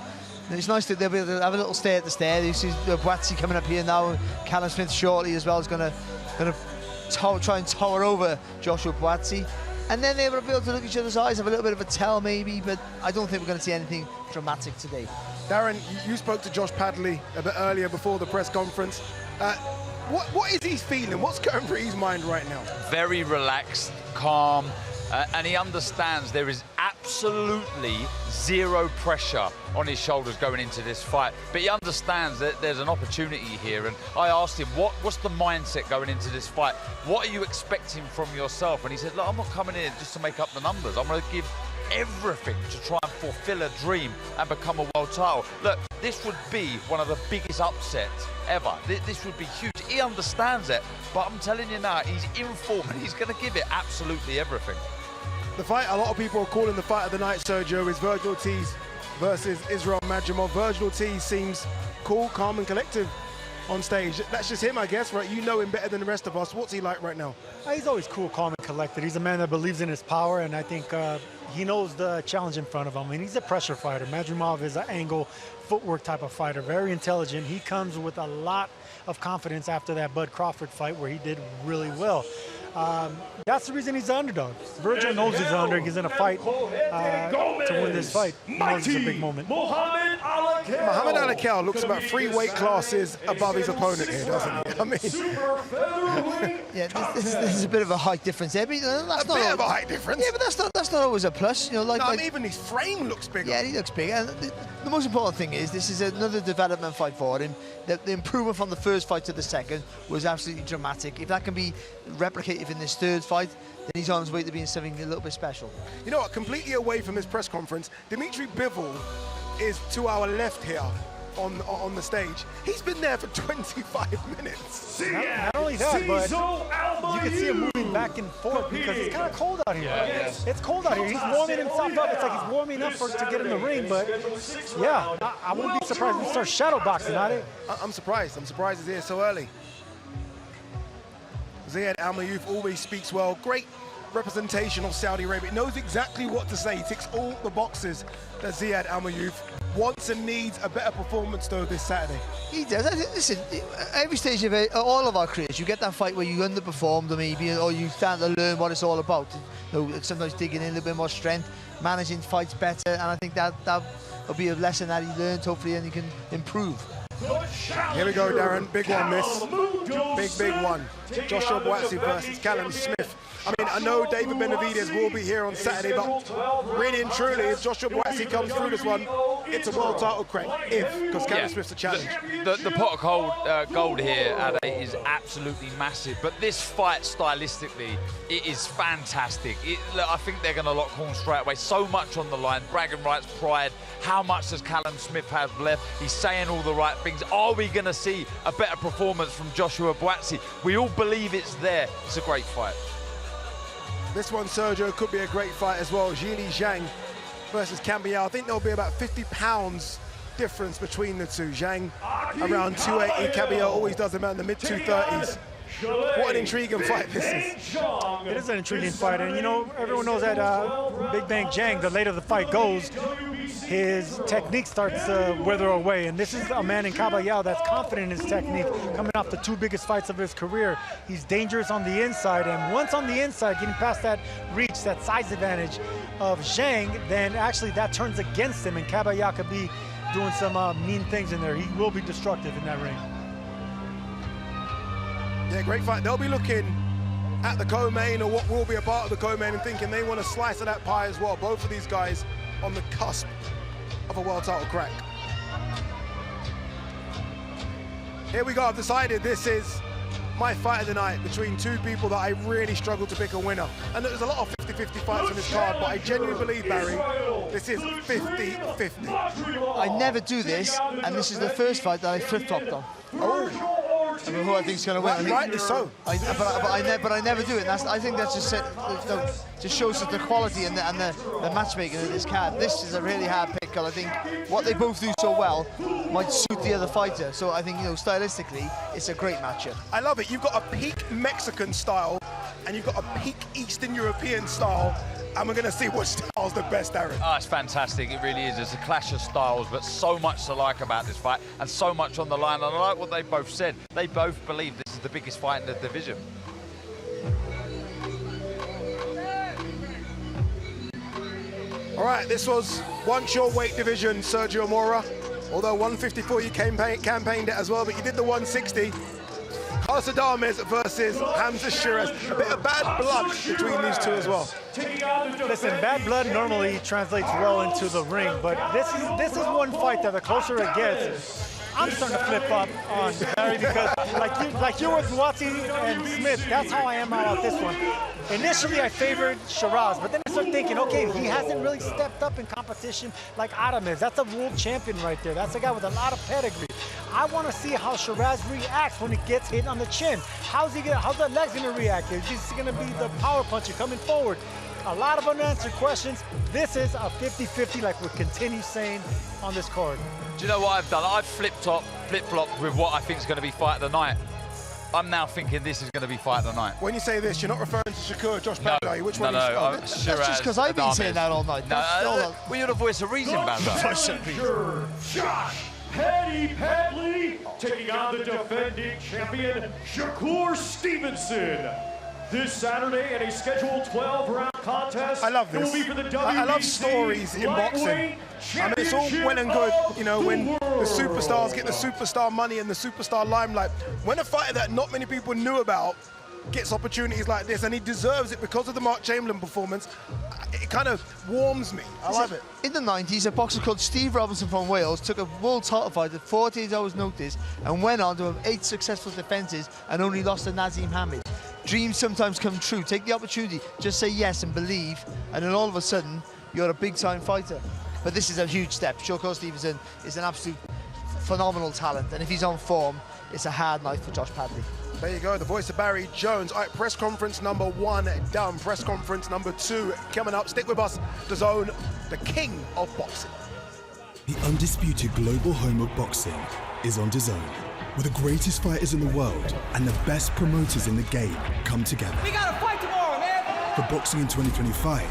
it's nice that they'll be able to have a little stay at the stair. You see Boatsi coming up here now, Callum Smith shortly as well is going to try and tower over Joshua Boatsi, and then they will be able to look each other's eyes, have a little bit of a tell maybe, but I don't think we're going to see anything dramatic today. Darren, you spoke to Josh Padley a bit earlier before the press conference. What is he feeling? What's going through his mind right now? Very relaxed, calm, and he understands there is absolutely zero pressure on his shoulders going into this fight, but he understands that there's an opportunity here. And I asked him, what's the mindset going into this fight? What are you expecting from yourself? And he said, look, I'm not coming in just to make up the numbers. I'm going to give everything to try and fulfill a dream and become a world title. Look, this would be one of the biggest upsets ever. This would be huge. He understands it, but I'm telling you now, he's in form and he's going to give it absolutely everything. The fight, a lot of people are calling the fight of the night, Sergio, is Virgil Ortiz versus Israel Madrimov. Virgil Ortiz seems cool, calm and collective on stage. That's just him, I guess, right? You know him better than the rest of us. What's he like right now? He's always cool, calm and collected. He's a man that believes in his power, and I think he knows the challenge in front of him. And he's a pressure fighter. Madrimov is an angle, footwork type of fighter, very intelligent. He comes with a lot of confidence after that Bud Crawford fight where he did really well. That's the reason he's the underdog. Virgil knows he's the underdog. He's in a fight to win this fight. He knows it's a big moment. Mohamed Alakel looks about 3 weight classes above his opponent here, doesn't he? I mean, yeah, this is a bit of a height difference there. But that's a bit of a height difference. Yeah, but that's not always a plus. You know, like even his frame looks bigger. Yeah, he looks bigger. And the most important thing is this is another development fight for him. The improvement from the first fight to the second was absolutely dramatic. If that can be replicated in this third fight, then he's on his way to being something a little bit special. You know what, completely away from this press conference, Dimitri Bivol is to our left here on the stage. He's been there for 25 minutes. Not only that, but you can see him moving back and forth because it's kind of cold out here. Yeah. It's cold out here. He's warming himself up. It's like he's warming up to get in the ring, but yeah, I wouldn't be surprised if he starts shadow boxing, I'm surprised. I'm surprised he's here so early. Ziad Al-Mayouf always speaks well. Great representation of Saudi Arabia. He knows exactly what to say. He ticks all the boxes that Ziad Al-Mayouf wants and needs. A better performance, though, this Saturday. He does. Listen, every stage of all of our careers, you get that fight where you underperformed maybe, or you start to learn what it's all about. You know, sometimes digging in a little bit more strength, managing fights better, and I think that will be a lesson that he learned, hopefully, and he can improve. Here we go, Darren. Big one, this. Big one. Joshua Boatsi versus Callum Smith. I mean, I know David Benavidez will be here on Saturday, but really and truly, if Joshua Buatsi comes through this one, it's a world title crack, because Callum Smith's a challenge. The pot of gold here at 8 is absolutely massive, but this fight stylistically, it is fantastic. Look, I think they're going to lock horns straight away. So much on the line, bragging rights, pride. How much does Callum Smith have left? He's saying all the right things. Are we going to see a better performance from Joshua Buatsi? We all believe it's there. It's a great fight. This one, Sergio, could be a great fight as well. Zhili Zhang versus Cambiao. I think there'll be about 50 pounds difference between the two. Zhang around 280, Cambiao always does about in the mid-230s. What an intriguing fight this is. It is an intriguing fight, and you know, everyone knows that Big Bang Zhang, the later the fight goes, his technique starts to wither away, and this is a man in Cambiao that's confident in his technique, coming off the 2 biggest fights of his career. He's dangerous on the inside, and once on the inside, getting past that reach, that size advantage of Zhang, then actually that turns against him, and Cambiao could be doing some mean things in there. He will be destructive in that ring. Yeah, great fight. They'll be looking at the co-main, or what will be a part of the co-main, and thinking they want a slice of that pie as well. Both of these guys on the cusp of a world title crack. Here we go. I've decided this is my fight of the night between 2 people that I really struggle to pick a winner. And there's a lot of 50-50 fights on this card, but I genuinely believe, Barry, this is 50-50. I never do this, and this is the first fight that I flip-flopped on. Oh. I mean, who I think is going to win. Rightly so. But I never do it. And I think that's just shows us the quality and the matchmaking of this card. This is a really hard pick, because I think what they both do so well might suit the other fighter. So I think, you know, stylistically, it's a great matchup. I love it. You've got a peak Mexican style, and you've got a peak Eastern European style, and we're going to see which style's the best, Darren. Oh, it's fantastic. It really is. It's a clash of styles, but so much to like about this fight, and so much on the line. And I like what they both said. They both believe this is the biggest fight in the division. All right, this was once your weight division, Sergio Mora. Although 154 you campaigned it as well, but you did the 160. Carlos Adames versus Hamza Shiraz. A bit of bad blood between these two as well. Listen, bad blood normally translates well into the ring, but this is one fight that the closer it gets, I'm starting to flip up on Barry, because like you with Buatsi and Smith, that's how I am about this one. Initially, I favored Shiraz, but then I started thinking, okay, he hasn't really stepped up in competition like Adames. That's a world champion right there. That's a guy with a lot of pedigree. I want to see how Shiraz reacts when it gets hit on the chin. How's the legs gonna react? Is he gonna be the power puncher coming forward? A lot of unanswered questions. This is a 50-50, like we continue saying on this card. Do you know what I've done? I've flip-flopped with what I think is going to be fight of the night. I'm now thinking this is going to be fight of the night. When you say this, you're not referring to Shakur, Josh Padley, are you? Which one? That's just because I've been saying that all night. Well, you're the voice of reason, Banda. Josh Paddy Padley taking on the defending champion Shakur Stevenson. This Saturday in a scheduled 12-round contest. I love this. It will be for the WBC I love stories in boxing. I mean, it's all well and good, you know, when the superstars get the superstar money and the superstar limelight. When a fighter that not many people knew about gets opportunities like this, and he deserves it because of the Mark Chamberlain performance, it kind of warms me. I love it. In the 90s, a boxer called Steve Robinson from Wales took a world title fight at 48 hours notice and went on to have 8 successful defenses and only lost to Nazim Hamid. Dreams sometimes come true. Take the opportunity, just say yes and believe, and then all of a sudden, you're a big-time fighter. But this is a huge step. Shakur Stevenson is an absolute phenomenal talent, and if he's on form, it's a hard night for Josh Padley. There you go, the voice of Barry Jones. All right, press conference number 1 done. Press conference number 2 coming up. Stick with us, DAZN, the king of boxing. The undisputed global home of boxing is on DAZN, where the greatest fighters in the world and the best promoters in the game come together. We got a fight tomorrow, man! For boxing in 2025,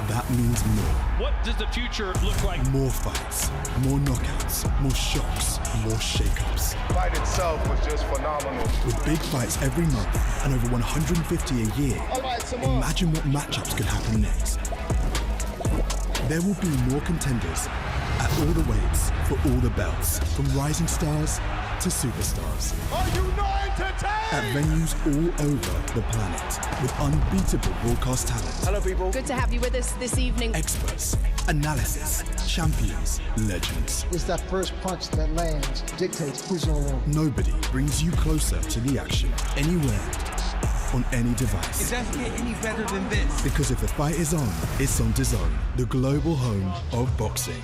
that means more. What does the future look like? More fights, more knockouts, more shocks, more shakeups. The fight itself was just phenomenal. With big fights every month and over 150 a year, imagine what matchups could happen next. There will be more contenders at all the weights for all the belts, from rising stars to superstars. Are you not entertained? At venues all over the planet with unbeatable broadcast talent. Hello, people. Good to have you with us this evening. Experts, analysis, champions, legends. It's that first punch that lands dictates who's going to win. Nobody brings you closer to the action anywhere, on any device. It doesn't get any better than this. Because if the fight is on, it's on DAZN, the global home of boxing.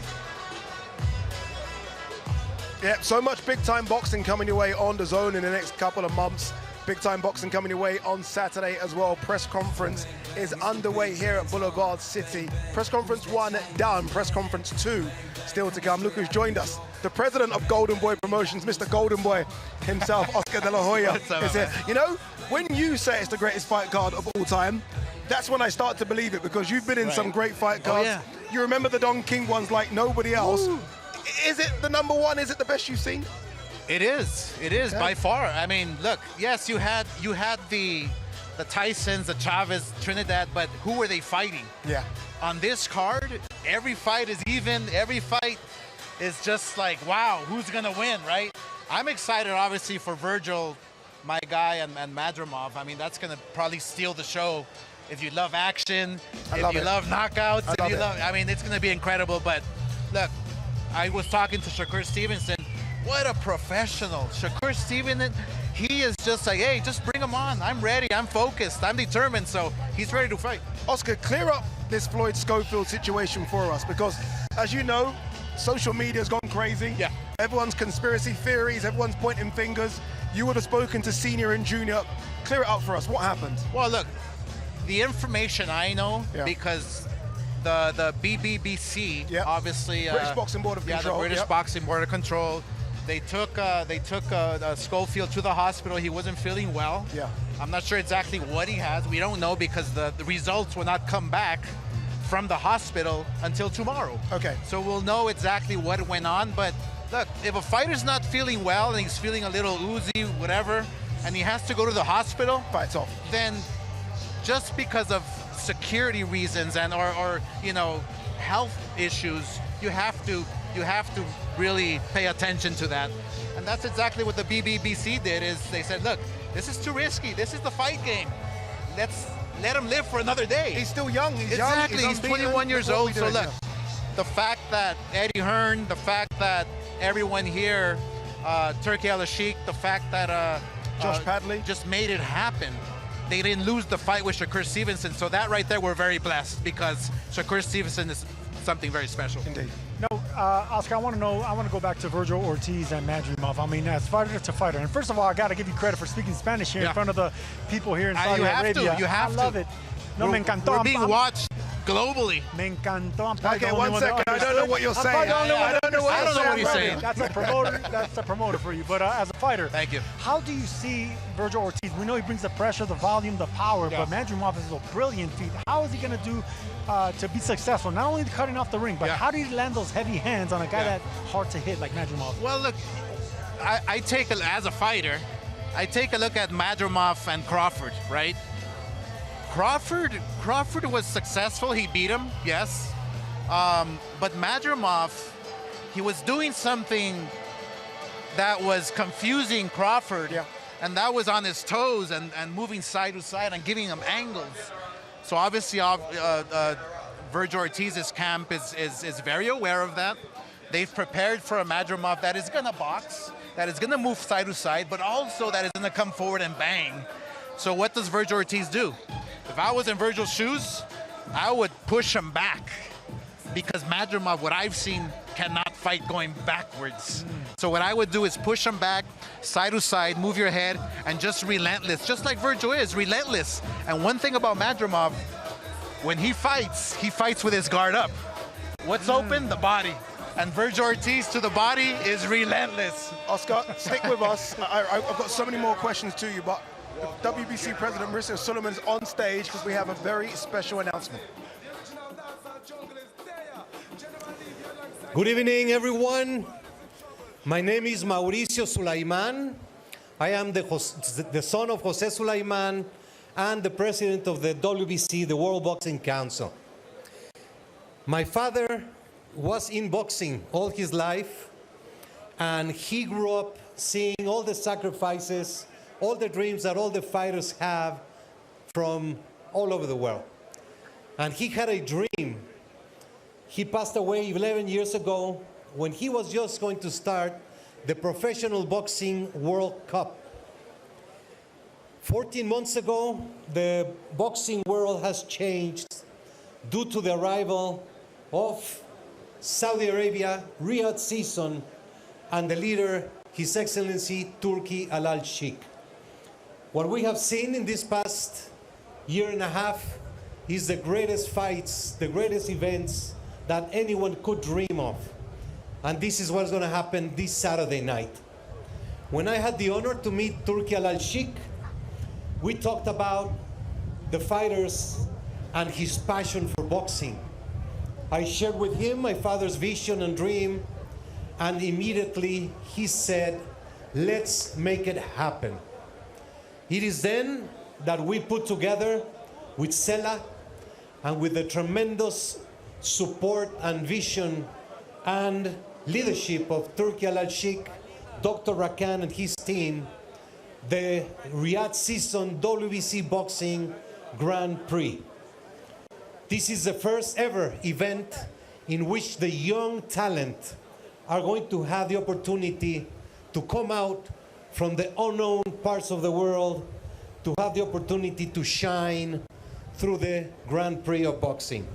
Yeah, so much big-time boxing coming your way on DAZN in the next couple of months. Big-time boxing coming your way on Saturday as well. Press conference is underway here at Boulevard City. Press conference 1 done. Press conference 2 still to come. Look who's joined us. The president of Golden Boy Promotions, Mr. Golden Boy himself, Oscar De La Hoya, is here. You know, when you say it's the greatest fight card of all time, that's when I start to believe it, because you've been in some great fight cards. Yeah. You remember the Don King ones like nobody else. Woo. Is it the number one? Is it the best you've seen? It is. It is by far. I mean, look. Yes, you had the Tysons, the Chavez, Trinidad, but who were they fighting? Yeah. On this card, every fight is even. Every fight is just like, wow, who's gonna win, right? I'm excited, obviously, for Virgil, my guy, and Madrimov. I mean, that's gonna probably steal the show. If you love action, if you love knockouts, I mean, it's gonna be incredible. But look, I was talking to Shakur Stevenson. What a professional. Shakur Stevenson, he is just like, hey, just bring him on. I'm ready, I'm focused, I'm determined, so he's ready to fight. Oscar, clear up this Floyd Schofield situation for us, because as you know, social media's gone crazy. Yeah. Everyone's conspiracy theories, everyone's pointing fingers. You would have spoken to senior and junior. Clear it up for us. What happened? Well, look, the information I know, because the BBBC, obviously, British Boxing Board of Control. the British Boxing Board of Control. They took Schofield to the hospital. He wasn't feeling well. Yeah. I'm not sure exactly what he has. We don't know, because the results will not come back from the hospital until tomorrow. Okay. So we'll know exactly what went on. But look, if a fighter's not feeling well and he's feeling a little oozy, whatever, and he has to go to the hospital, fights off. Then just because of security reasons and or you know, health issues, you have to really pay attention to that. And that's exactly what the BBBC did. Is they said, look, this is too risky. This is the fight game. Let's let him live for another day. He's still young. He's exactly. young. He's 21 years old. So look, the fact that Eddie Hearn, the fact that everyone here, Turki Al-Sheikh, the fact that Josh Padley just made it happen. They didn't lose the fight with Shakur Stevenson. So that right there, we're very blessed, because Shakur Stevenson is something very special. Indeed. No, Oscar, I want to go back to Virgil Ortiz and Madrimov. I mean, as fighter to fighter. And first of all, I got to give you credit for speaking Spanish here in front of the people here in Saudi Arabia. You have to. I love it. No, me encantó. We're being watched globally. Me encantó. Okay, 1 second. I don't know what you're saying. I don't know what you're saying. That's a promoter. That's a promoter for you. But as a fighter, thank you. How do you see Virgil Ortiz? We know he brings the pressure, the volume, the power. But Madrimov is a brilliant feat. How is he going to do to be successful? Not only cutting off the ring, but how do you land those heavy hands on a guy that's hard to hit like Madrimov? Well, look, I take as a fighter, I take a look at Madrimov and Crawford, right? Crawford was successful. He beat him, yes. But Madrimov, he was doing something that was confusing Crawford, and that was on his toes and moving side to side and giving him angles. So obviously, Virgil Ortiz's camp is very aware of that. They've prepared for a Madrimov that is going to box, that is going to move side to side, but also that is going to come forward and bang. So what does Virgil Ortiz do? If I was in Virgil's shoes, I would push him back, because Madrimov, what I've seen, cannot fight going backwards. So what I would do is push him back, side to side, move your head, and just relentless, just like Virgil is, relentless. And one thing about Madrimov, when he fights with his guard up. What's open? The body. And Virgil Ortiz to the body is relentless. Oscar, stick with us. I've got so many more questions to you, but WBC President Mauricio Suleiman's on stage because we have a very special announcement. Good evening, everyone. My name is Mauricio Sulaiman. I am the son of Jose Sulaiman and the president of the WBC, the World Boxing Council. My father was in boxing all his life, and he grew up seeing all the sacrifices, all the dreams that all the fighters have from all over the world. And he had a dream. He passed away 11 years ago when he was just going to start the Professional Boxing World Cup. 14 months ago, the boxing world has changed due to the arrival of Saudi Arabia, Riyadh season, and the leader, His Excellency Turki Al-Sheikh. What we have seen in this past year and a half is the greatest fights, the greatest events that anyone could dream of. And this is what's going to happen this Saturday night. When I had the honor to meet Turki Al-Sheikh, we talked about the fighters and his passion for boxing. I shared with him my father's vision and dream, and immediately he said, let's make it happen. It is then that we put together with Sela and with the tremendous support and vision and leadership of Turki Al-Sheikh, Dr. Rakan and his team, the Riyadh season WBC Boxing Grand Prix. This is the first ever event in which the young talent are going to have the opportunity to come out from the unknown parts of the world, to have the opportunity to shine through the Grand Prix of boxing.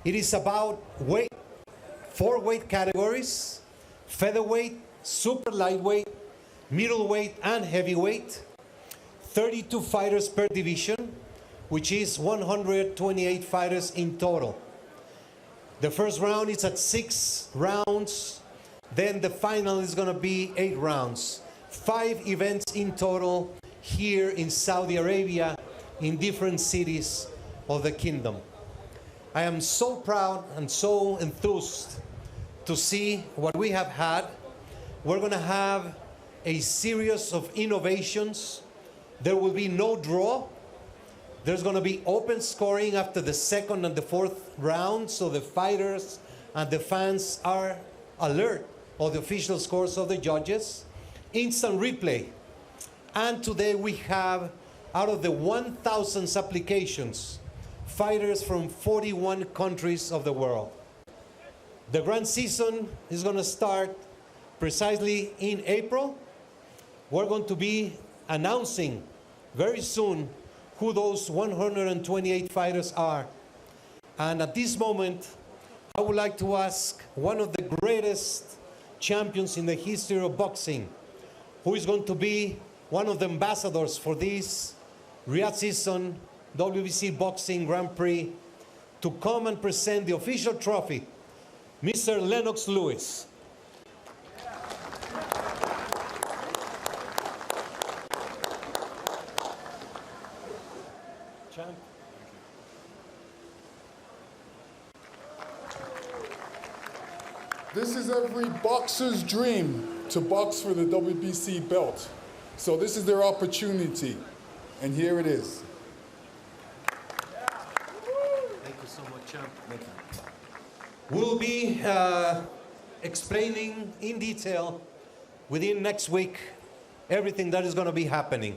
It is about weight, 4 weight categories: featherweight, super lightweight, middleweight, and heavyweight. 32 fighters per division, which is 128 fighters in total. The first round is at 6 rounds. Then the final is going to be 8 rounds. 5 events in total here in Saudi Arabia in different cities of the kingdom. I am so proud and so enthused to see what we have had. We're going to have a series of innovations. There will be no draw. There's going to be open scoring after the 2nd and the 4th round, so the fighters and the fans are alert of the official scores of the judges. Instant replay. And today we have, out of the 1,000 applications, fighters from 41 countries of the world. The grand season is going to start precisely in April. We're going to be announcing very soon who those 128 fighters are. And at this moment, I would like to ask one of the greatest champions in the history of boxing, who is going to be one of the ambassadors for this Riyadh season WBC Boxing Grand Prix, to come and present the official trophy, Mr. Lennox Lewis. This is every boxer's dream, to box for the WBC belt. So this is their opportunity, and here it is. Thank you so much, champ. We'll be explaining in detail within next week everything that is going to be happening.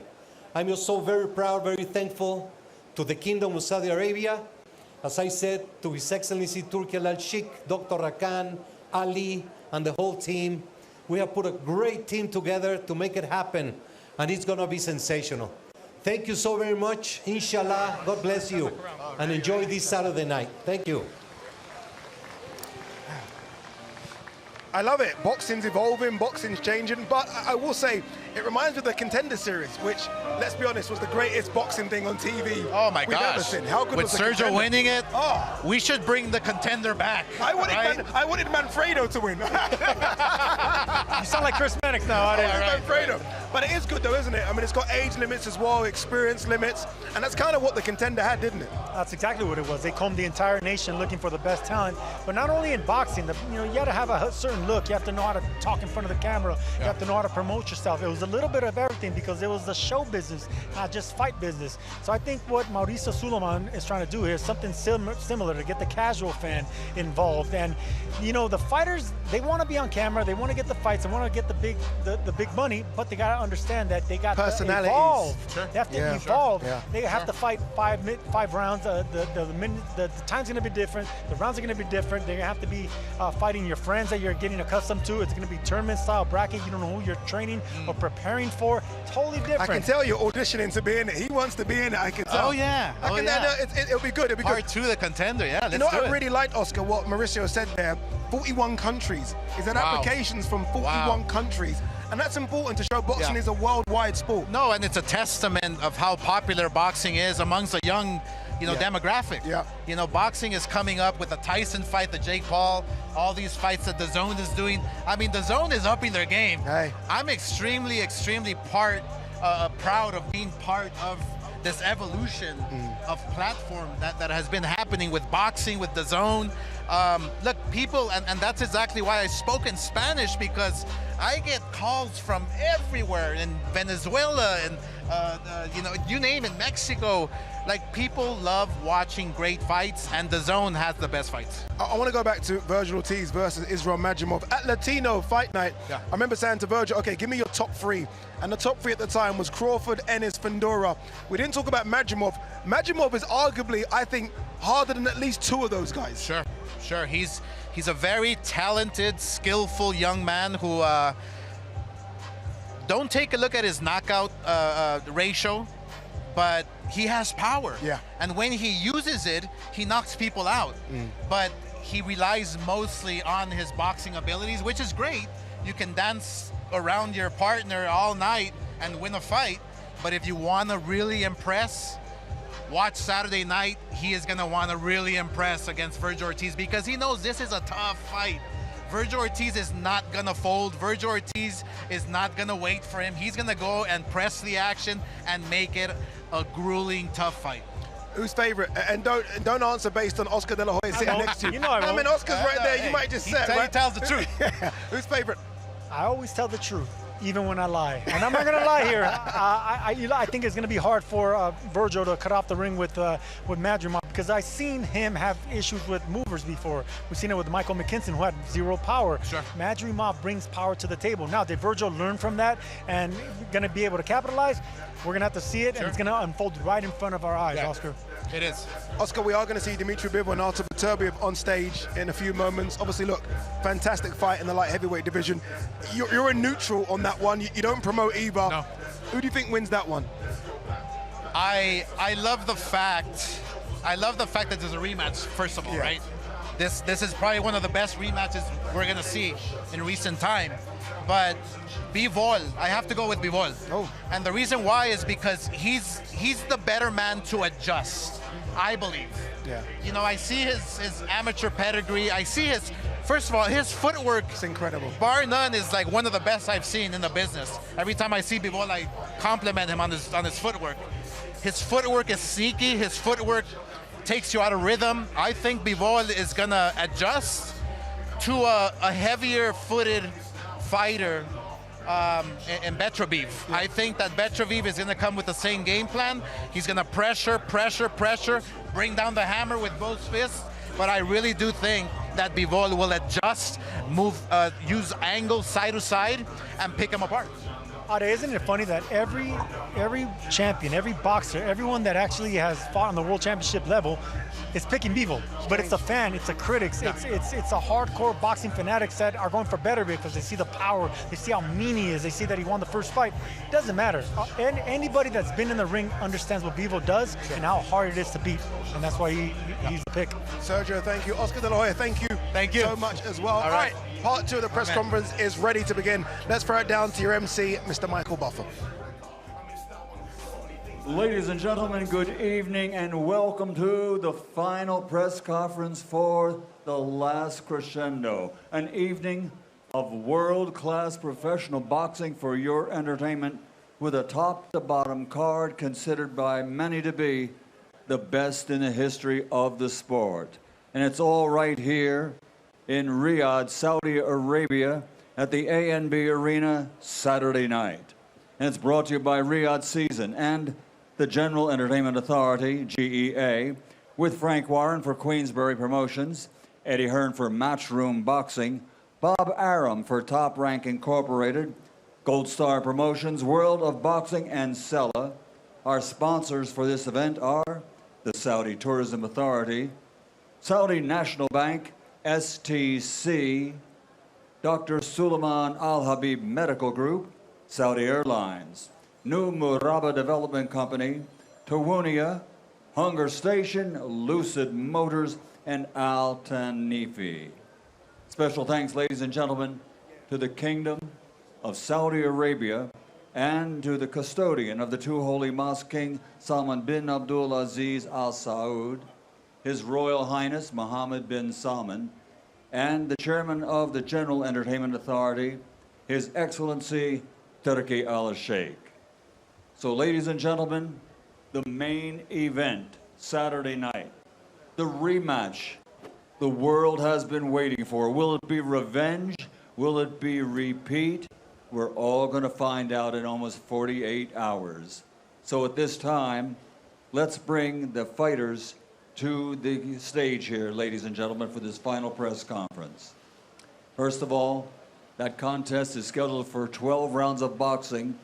I'm just so very proud, very thankful to the Kingdom of Saudi Arabia. As I said, to His Excellency Turki Al-Sheikh, Dr. Rakan, Ali, and the whole team. We have put a great team together to make it happen, and it's going to be sensational. Thank you so very much. Inshallah, God bless you, and enjoy this Saturday night. Thank you. I love it. Boxing's evolving, boxing's changing, but I will say, it reminds me of the Contender Series, which, let's be honest, was the greatest boxing thing on TV. Oh my we've ever gosh. seen. How good With was the Sergio Contender? winning it, oh. We should bring the Contender back. I wanted Manfredo to win. You sound like Chris Mannix now. Manfredo. But it is good though, isn't it? I mean, it's got age limits as well, experience limits, and that's kind of what the contender had, didn't it? That's exactly what it was. They combed the entire nation looking for the best talent, but not only in boxing. You got to have a certain look. You have to know how to talk in front of the camera. You have to know how to promote yourself. It was a little bit of everything because it was the show business, not just fight business. So I think what Mauricio Sulaiman is trying to do here is something similar to get the casual fan involved. And the fighters, they want to be on camera. They want to get the fights. They want to get the big money, but they got to understand that they got to evolve. Sure. They have to evolve. Yeah. They have to fight five rounds. The time's going to be different. The rounds are going to be different. They're going to have to be fighting your friends that you're getting accustomed to. It's going to be tournament-style bracket. You don't know who you're training or preparing for. Totally different. I can tell you're auditioning to be in it. He wants to be in it. I can tell. Oh yeah. It'll be good. It'll be Part good. 2, the contender. Yeah. Let's You know do what it. I really liked, Oscar, what Mauricio said there? 41 countries. He's had applications from 41 countries. And that's important to show boxing is a worldwide sport. No, and it's a testament of how popular boxing is amongst a young, demographic. Yeah. Boxing is coming up with the Tyson fight, the Jake Paul, all these fights that DAZN is doing. I mean, DAZN is upping their game. Hey. I'm extremely proud of being part of this evolution of platform that has been happening with boxing, with DAZN. Look, people, and that's exactly why I spoke in Spanish, because I get calls from everywhere, in Venezuela and you name it, Mexico. Like, people love watching great fights, and DAZN has the best fights. I want to go back to Virgil Ortiz versus Israel Madrimov at Latino Fight Night. Yeah. I remember saying to Virgil, okay, give me your top 3. And the top 3 at the time was Crawford, Ennis, Fundora. We didn't talk about Madrimov. Madrimov is arguably, I think, harder than at least 2 of those guys. Sure. He's a very talented, skillful young man who don't take a look at his knockout ratio, but he has power. Yeah. And when he uses it, he knocks people out. But he relies mostly on his boxing abilities, which is great. You can dance around your partner all night and win a fight, but if you want to really impress, watch Saturday night. He is going to want to really impress against Virgil Ortiz, because he knows this is a tough fight. Virgil Ortiz is not going to fold. Virgil Ortiz is not going to wait for him. He's going to go and press the action and make it a grueling, tough fight. Who's favorite? And don't answer based on Oscar De La Hoya sitting next to you. I mean, Oscar's right there. You might just say it, right? He tells the truth. Who's favorite? I always tell the truth, even when I lie. And I'm not going to lie here. I think it's going to be hard for Virgil to cut off the ring with Madrimov, because I've seen him have issues with movers before. We've seen it with Michael McKinson, who had 0 power. Sure. Madrimov brings power to the table. Now, did Virgil learn from that and going to be able to capitalize? We're going to have to see it, and it's going to unfold right in front of our eyes, Oscar. It is. Oscar, we are going to see Dimitri Bivol and Artur Beterbiev on stage in a few moments. Obviously, look, fantastic fight in the light heavyweight division. You're a neutral on that one. You don't promote either. No. Who do you think wins that one? I love the fact that there's a rematch, first of all, right? This is probably one of the best rematches we're going to see in recent time. But Bivol, I have to go with Bivol. Oh. And the reason why is because he's the better man to adjust, I believe. Yeah. I see his amateur pedigree. I see first of all, his footwork. It's incredible. Bar none, is like one of the best I've seen in the business. Every time I see Bivol, I compliment him on his footwork. His footwork is sneaky. His footwork takes you out of rhythm. I think Bivol is gonna adjust to a heavier-footed fighter in Beterbiev. I think that Beterbiev is gonna come with the same game plan. He's gonna pressure, bring down the hammer with both fists. But I really do think that Bivol will adjust, use angles side to side, and pick him apart. Isn't it funny that every champion, every boxer, everyone that actually has fought on the world championship level is picking Bivol, but it's a fan, it's the critics, it's a hardcore boxing fanatics that are going for Beterbiev because they see the power, they see how mean he is, they see that he won the first fight. It doesn't matter. Anybody that's been in the ring understands what Bivol does and how hard it is to beat, and that's why he's the pick. Sergio, thank you. Oscar De La Hoya, thank you. Thank you so much as well. All right. Part 2 of the press conference is ready to begin. Let's throw it down to your MC, Mr. Michael Buffer. Ladies and gentlemen, good evening and welcome to the final press conference for the Last Crescendo, an evening of world-class professional boxing for your entertainment with a top-to-bottom card considered by many to be the best in the history of the sport. And it's all right here in Riyadh, Saudi Arabia, at the ANB Arena Saturday night. And it's brought to you by Riyadh Season and the General Entertainment Authority, GEA, with Frank Warren for Queensberry Promotions, Eddie Hearn for Matchroom Boxing, Bob Arum for Top Rank Incorporated, Gold Star Promotions, World of Boxing, and Sella. Our sponsors for this event are the Saudi Tourism Authority, Saudi National Bank, STC, Dr. Suleiman Al Habib Medical Group, Saudi Airlines, New Murabba Development Company, Tawunia, Hunger Station, Lucid Motors, and Al Tanifi. Special thanks, ladies and gentlemen, to the Kingdom of Saudi Arabia and to the custodian of the two holy mosques, King Salman bin Abdul Aziz Al Saud, His Royal Highness Mohammed bin Salman, and the chairman of the General Entertainment Authority, His Excellency Turki Al Sheikh. So, ladies and gentlemen, the main event Saturday night, the rematch the world has been waiting for. Will it be revenge? Will it be repeat? We're all going to find out in almost 48 hours. So at this time, let's bring the fighters to the stage here, ladies and gentlemen, for this final press conference. First of all, that contest is scheduled for 12 rounds of boxing,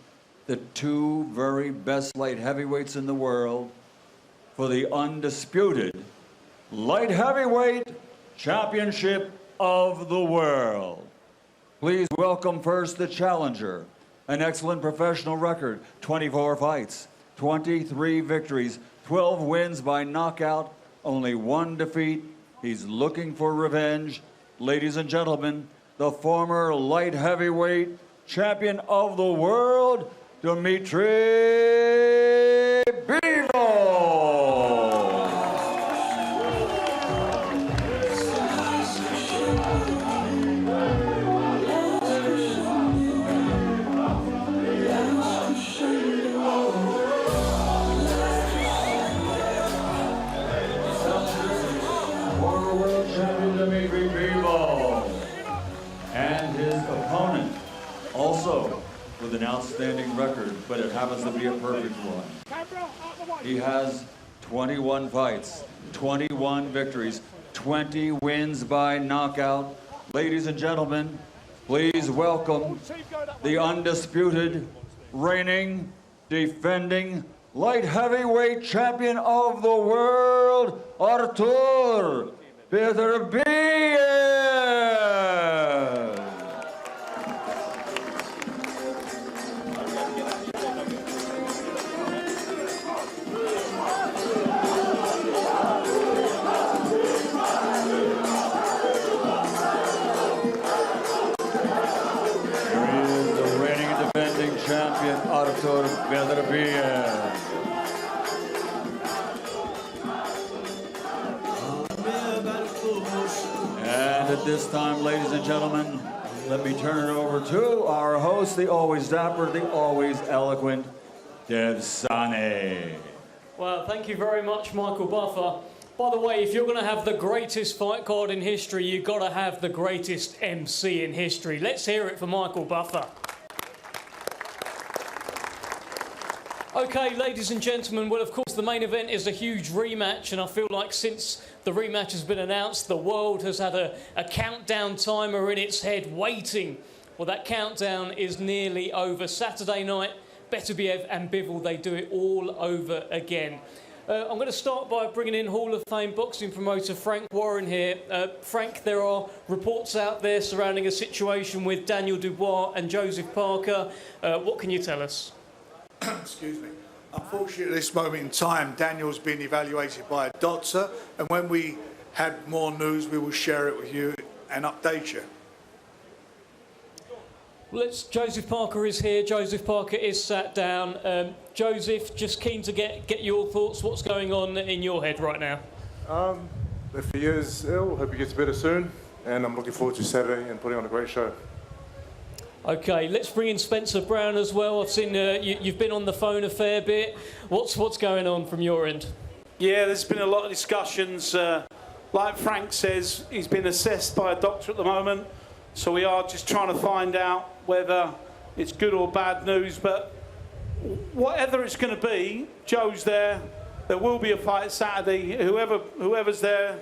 the two very best light heavyweights in the world for the undisputed light heavyweight championship of the world. Please welcome first the challenger, an excellent professional record, 24 fights, 23 victories, 12 wins by knockout, only one defeat. He's looking for revenge. Ladies and gentlemen, the former light heavyweight champion of the world, Dimitri Bivol. Dimitri Bivol and his opponent, also with an outstanding record, but it happens to be a perfect one. He has 21 fights, 21 victories, 20 wins by knockout. Ladies and gentlemen, please welcome the undisputed, reigning, defending, light heavyweight champion of the world, Artur Beterbiev. Champion Artur Beterbiev. And at this time, ladies and gentlemen, let me turn it over to our host, the always dapper, the always eloquent, Dev Sane. Well, thank you very much, Michael Buffer. By the way, if you're going to have the greatest fight card in history, you've got to have the greatest MC in history. Let's hear it for Michael Buffer. Okay, ladies and gentlemen, well, of course, the main event is a huge rematch, and I feel like since the rematch has been announced, the world has had a countdown timer in its head waiting. Well, that countdown is nearly over. Saturday night, Beterbiev and Bivol, they do it all over again. I'm going to start by bringing in Hall of Fame boxing promoter Frank Warren here. Frank, there are reports out there surrounding a situation with Daniel Dubois and Joseph Parker. What can you tell us? Excuse me. Unfortunately, at this moment in time, Daniel's been evaluated by a doctor, and when we have more news, we will share it with you and update you. Well, Joseph Parker is here. Joseph Parker is sat down. Joseph, just keen to get your thoughts. What's going on in your head right now? If he is ill, hope he gets better soon, and I'm looking forward to Saturday and putting on a great show. Okay, let's bring in Spencer Brown as well. I've seen you've been on the phone a fair bit. What's going on from your end? Yeah, there's been a lot of discussions. Like Frank says, he's been assessed by a doctor at the moment, so we are just trying to find out whether it's good or bad news. But whatever it's going to be, Joe's there. There will be a fight Saturday. Whoever's there,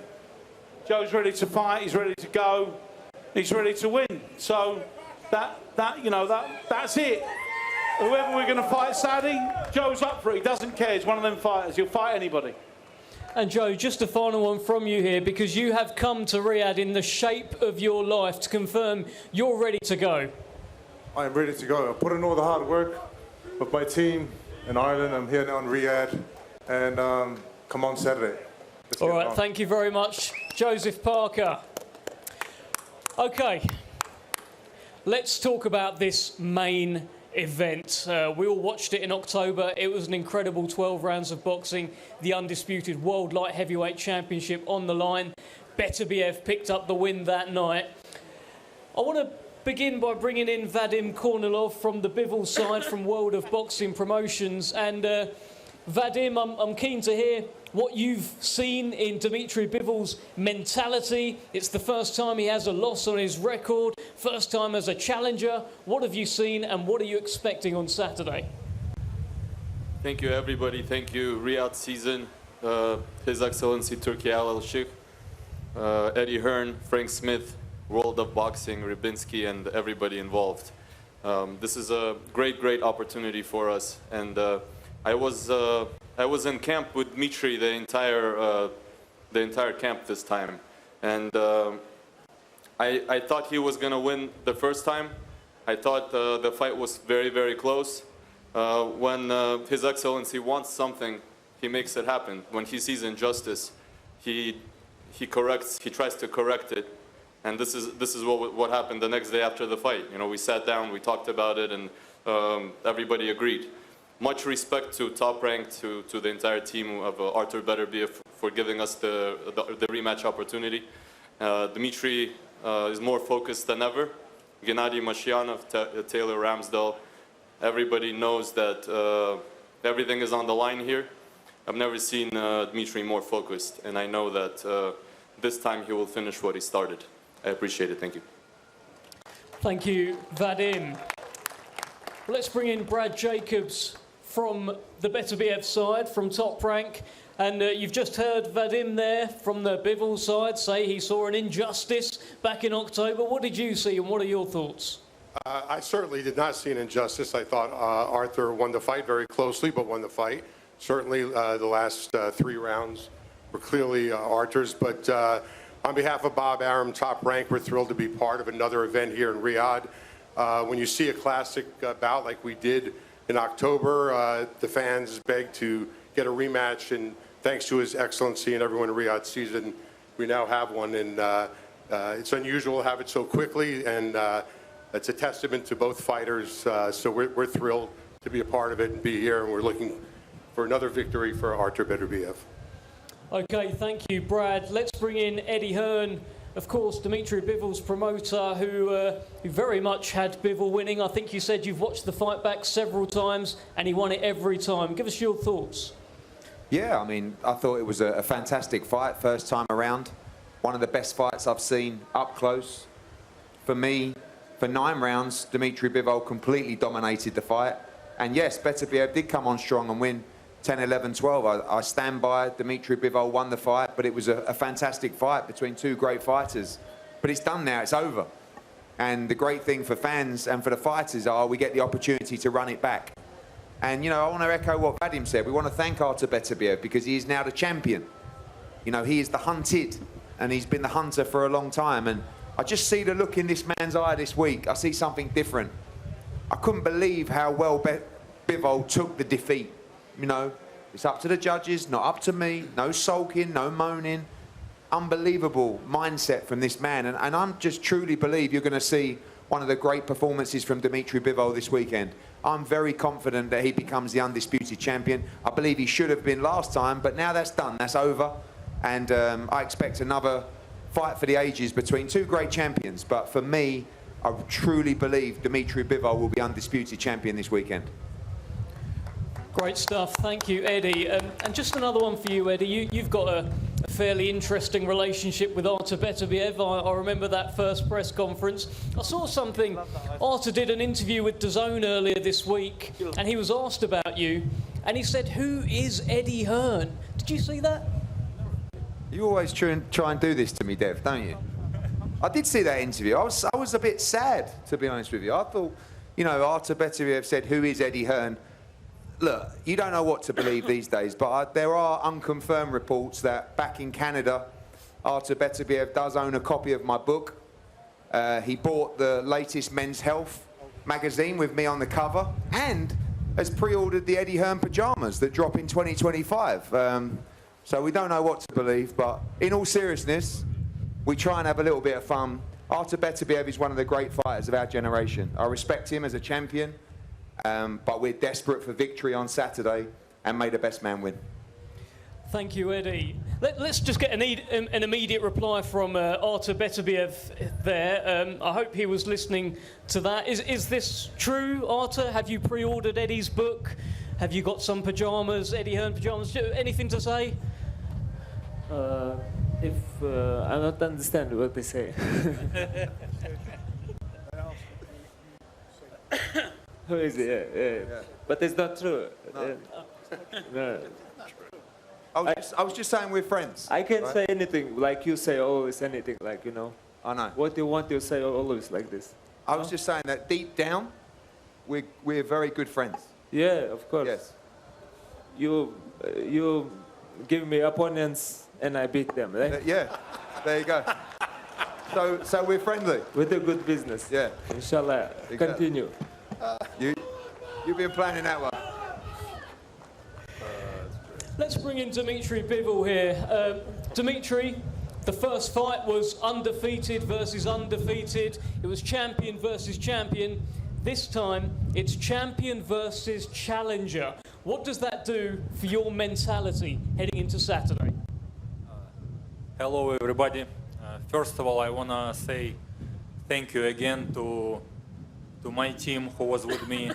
Joe's ready to fight. He's ready to go. He's ready to win. So that's it. Whoever we're going to fight Saturday, Joe's up for it. He doesn't care. He's one of them fighters. He'll fight anybody. And Joe, just a final one from you here, because you have come to Riyadh in the shape of your life to confirm you're ready to go. I am ready to go. I put in all the hard work with my team in Ireland. I'm here now in Riyadh, and come on Saturday. All right, thank you very much, Joseph Parker. Okay, let's talk about this main event. We all watched it in October. It was an incredible 12 rounds of boxing. The undisputed World Light Heavyweight Championship on the line. Beterbiev picked up the win that night. I want to begin by bringing in Vadim Kornilov from the Bivol side from World of Boxing Promotions. And Vadim, I'm keen to hear what you've seen in Dmitry Bivol's mentality. It's the first time he has a loss on his record, first time as a challenger. What have you seen and what are you expecting on Saturday? Thank you, everybody. Thank you, Riyadh season, His Excellency Turki Al-Sheikh, Eddie Hearn, Frank Smith, World of Boxing, Rybinski, and everybody involved. This is a great opportunity for us. And I was in camp with Dmitry the entire camp this time, and I thought he was gonna win the first time. I thought the fight was very close. When His Excellency wants something, he makes it happen. When he sees injustice, he tries to correct it, and this is what happened the next day after the fight. You know, we sat down, we talked about it, and everybody agreed. Much respect to Top Rank, to the entire team of Artur Beterbiev for giving us the rematch opportunity. Dmitry is more focused than ever. Gennady Mashyanov, Taylor Ramsdell, everybody knows that everything is on the line here. I've never seen Dmitry more focused, and I know that this time he will finish what he started. I appreciate it. Thank you. Thank you, Vadim. Let's bring in Brad Jacobs from the Beterbiev side, from Top Rank. And you've just heard Vadim there from the Bivol side say he saw an injustice back in October. What did you see and what are your thoughts? I certainly did not see an injustice. I thought Arthur won the fight very closely, but won the fight. Certainly the last 3 rounds were clearly Arthur's. But on behalf of Bob Arum, Top Rank, we're thrilled to be part of another event here in Riyadh. When you see a classic bout like we did in October, the fans beg to get a rematch, and thanks to His Excellency and everyone in Riyadh season, we now have one, and it's unusual to have it so quickly, and it's a testament to both fighters, so we're thrilled to be a part of it and be here, and we're looking for another victory for Artur Beterbiev. Okay, thank you, Brad. Let's bring in Eddie Hearn. Of course, Dmitry Bivol's promoter, who very much had Bivol winning. I think you said you've watched the fight back several times, and he won it every time. Give us your thoughts. Yeah, I mean, I thought it was a fantastic fight, first time around. One of the best fights I've seen up close. For me, for 9 rounds, Dmitry Bivol completely dominated the fight. And yes, Beterbiev did come on strong and win 10, 11, 12. I stand by Dmitry Bivol won the fight, but it was a fantastic fight between 2 great fighters. But it's done now, it's over. And the great thing for fans and for the fighters are we get the opportunity to run it back. And, you know, I want to echo what Vadim said. We want to thank Artur Beterbiev because he is now the champion. You know, he is the hunted, and he's been the hunter for a long time. And I just see the look in this man's eye this week. I see something different. I couldn't believe how well Bivol took the defeat. You know, it's up to the judges, not up to me. No sulking, no moaning. Unbelievable mindset from this man. And I just truly believe you're going to see one of the great performances from Dmitry Bivol this weekend. I'm very confident that he becomes the undisputed champion. I believe he should have been last time, but now that's done, that's over. And I expect another fight for the ages between 2 great champions. But for me, I truly believe Dimitri Bivol will be undisputed champion this weekend. Great stuff. Thank you, Eddie. And just another one for you, Eddie. You've got a fairly interesting relationship with Artur Beterbiev. I remember that first press conference. I saw something. Artur did an interview with DAZN earlier this week, and he was asked about you, and he said, "Who is Eddie Hearn?" Did you see that? You always try and do this to me, Dev, don't you? I did see that interview. I was a bit sad, to be honest with you. I thought, you know, Artur Beterbiev said, "Who is Eddie Hearn?" Look, you don't know what to believe these days, but there are unconfirmed reports that back in Canada, Artur Beterbiev does own a copy of my book. He bought the latest Men's Health magazine with me on the cover and has pre-ordered the Eddie Hearn pyjamas that drop in 2025. So we don't know what to believe, but in all seriousness, we try and have a little bit of fun. Artur Beterbiev is one of the great fighters of our generation. I respect him as a champion. But we're desperate for victory on Saturday, and may the best man win. Thank you, Eddie. Let's just get an immediate reply from Artur Beterbiev there. I hope he was listening to that. Is this true, Artur? Have you pre-ordered Eddie's book? Have you got some pyjamas, Eddie Hearn pyjamas? Anything to say? I don't understand what they say. Who is it? Yeah. But it's not true. No. No. I was just saying we're friends. I can't right? say anything like you say always anything, like, you know. I know. What you want to say always like this. I was just saying that deep down, we're very good friends. Yeah, of course. Yes. You give me opponents and I beat them, right? Yeah, there you go. So we're friendly. With a good business. Yeah. Inshallah. Exactly. Continue. You've been planning that one. Let's bring in Dimitri Bivol here. Dimitri, the first fight was undefeated versus undefeated. It was champion versus champion. This time, it's champion versus challenger. What does that do for your mentality heading into Saturday? Hello, everybody. First of all, I want to say thank you again to my team who was with me,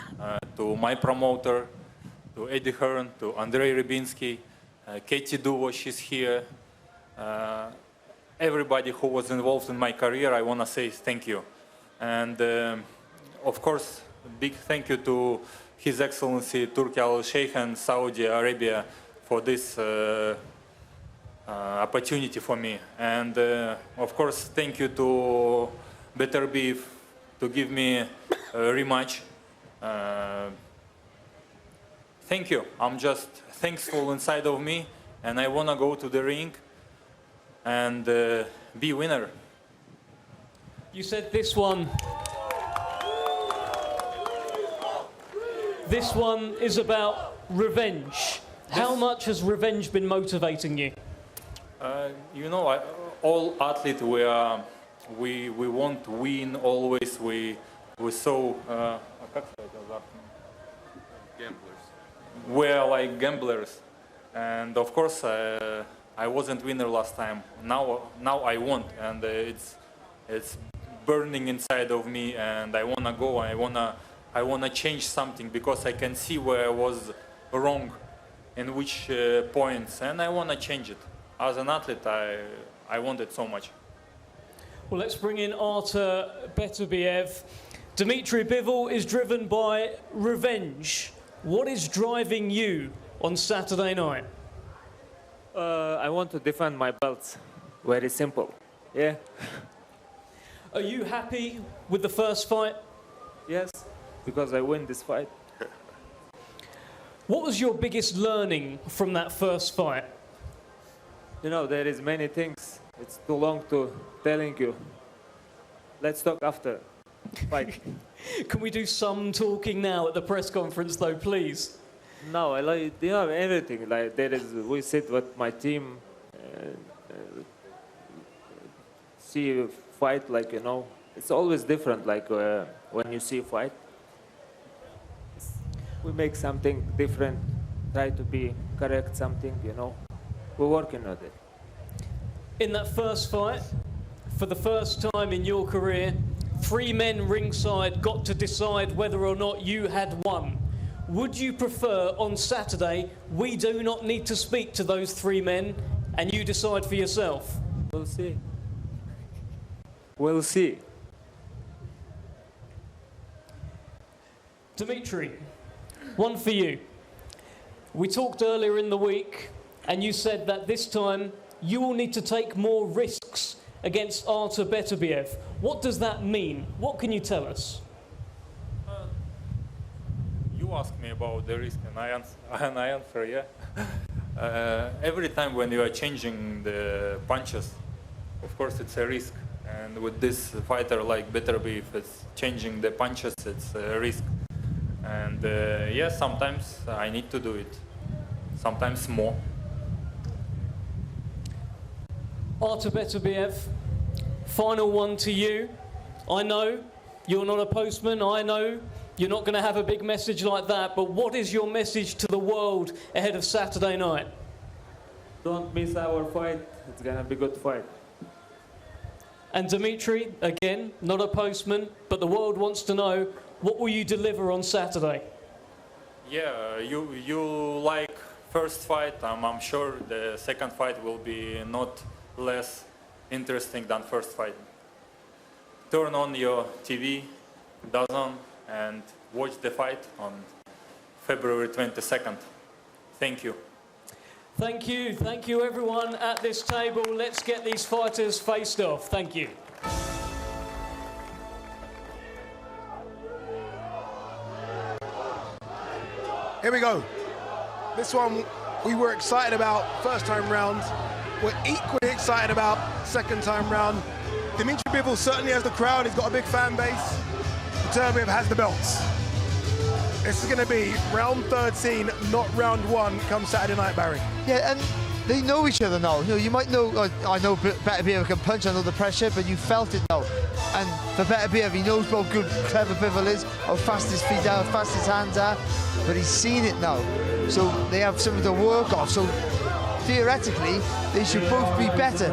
to my promoter, to Eddie Hearn, to Andrei Rybinski, Katie Duvo, she's here. Everybody who was involved in my career, I want to say thank you. And of course, big thank you to His Excellency Turki Al-Sheikh and Saudi Arabia for this opportunity for me. And of course, thank you to Beterbiev to give me a rematch. Thank you. I'm just thankful inside of me, and I want to go to the ring and be winner. You said this one is about revenge. How much has revenge been motivating you? You know, all athletes, we want to win always. We so we're like gamblers, and of course I wasn't winner last time. Now I want, and it's burning inside of me, and I wanna go. I wanna change something because I can see where I was wrong, in which points, and I wanna change it. As an athlete, I want it so much. Well, let's bring in Artur Beterbiev. Dimitri Bivol is driven by revenge. What is driving you on Saturday night? I want to defend my belts. Very simple. Yeah. Are you happy with the first fight? Yes, because I win this fight. What was your biggest learning from that first fight? You know, there is many things. It's too long to telling you. Let's talk after fight. Can we do some talking now at the press conference, though, please? No, I like, you know, everything. Like there is, we sit with my team, see a fight. Like, you know, it's always different. Like when you see a fight, we make something different. Try to be correct something. You know, we're working on it. In that first fight, for the first time in your career, 3 men ringside got to decide whether or not you had won. Would you prefer on Saturday we do not need to speak to those 3 men and you decide for yourself? We'll see. We'll see. Dimitri, one for you. We talked earlier in the week and you said that this time you will need to take more risks against Artur Beterbiev. What does that mean? What can you tell us? You asked me about the risk and I answer, yeah. Every time when you are changing the punches, of course it's a risk. And with this fighter like Beterbiev, it's changing the punches, it's a risk. And yes, sometimes I need to do it, sometimes more. Artur Beterbiev, final one to you. I know you're not a postman, I know you're not going to have a big message like that, but what is your message to the world ahead of Saturday night? Don't miss our fight, it's going to be a good fight. And Dimitri, again, not a postman, but the world wants to know, what will you deliver on Saturday? Yeah, you like first fight. I'm sure the second fight will be not less interesting than first fight. Turn on your TV, DAZN, and watch the fight on February 22nd. Thank you. Thank you everyone at this table. Let's get these fighters faced off. Thank you. Here we go. This one we were excited about first time round. We're equally excited about second time round. Dimitri Bivol certainly has the crowd. He's got a big fan base. Beterbiev has the belts. This is going to be round 13, not round 1, come Saturday night, Barry. Yeah, and they know each other now. You know, you might know, I know Beterbiev can punch under the pressure, but you felt it now. And for Beterbiev, he knows how good, clever Bivol is, how fast his feet are, how fast his hands are, but he's seen it now. So they have something to work off. So theoretically, they should both be better.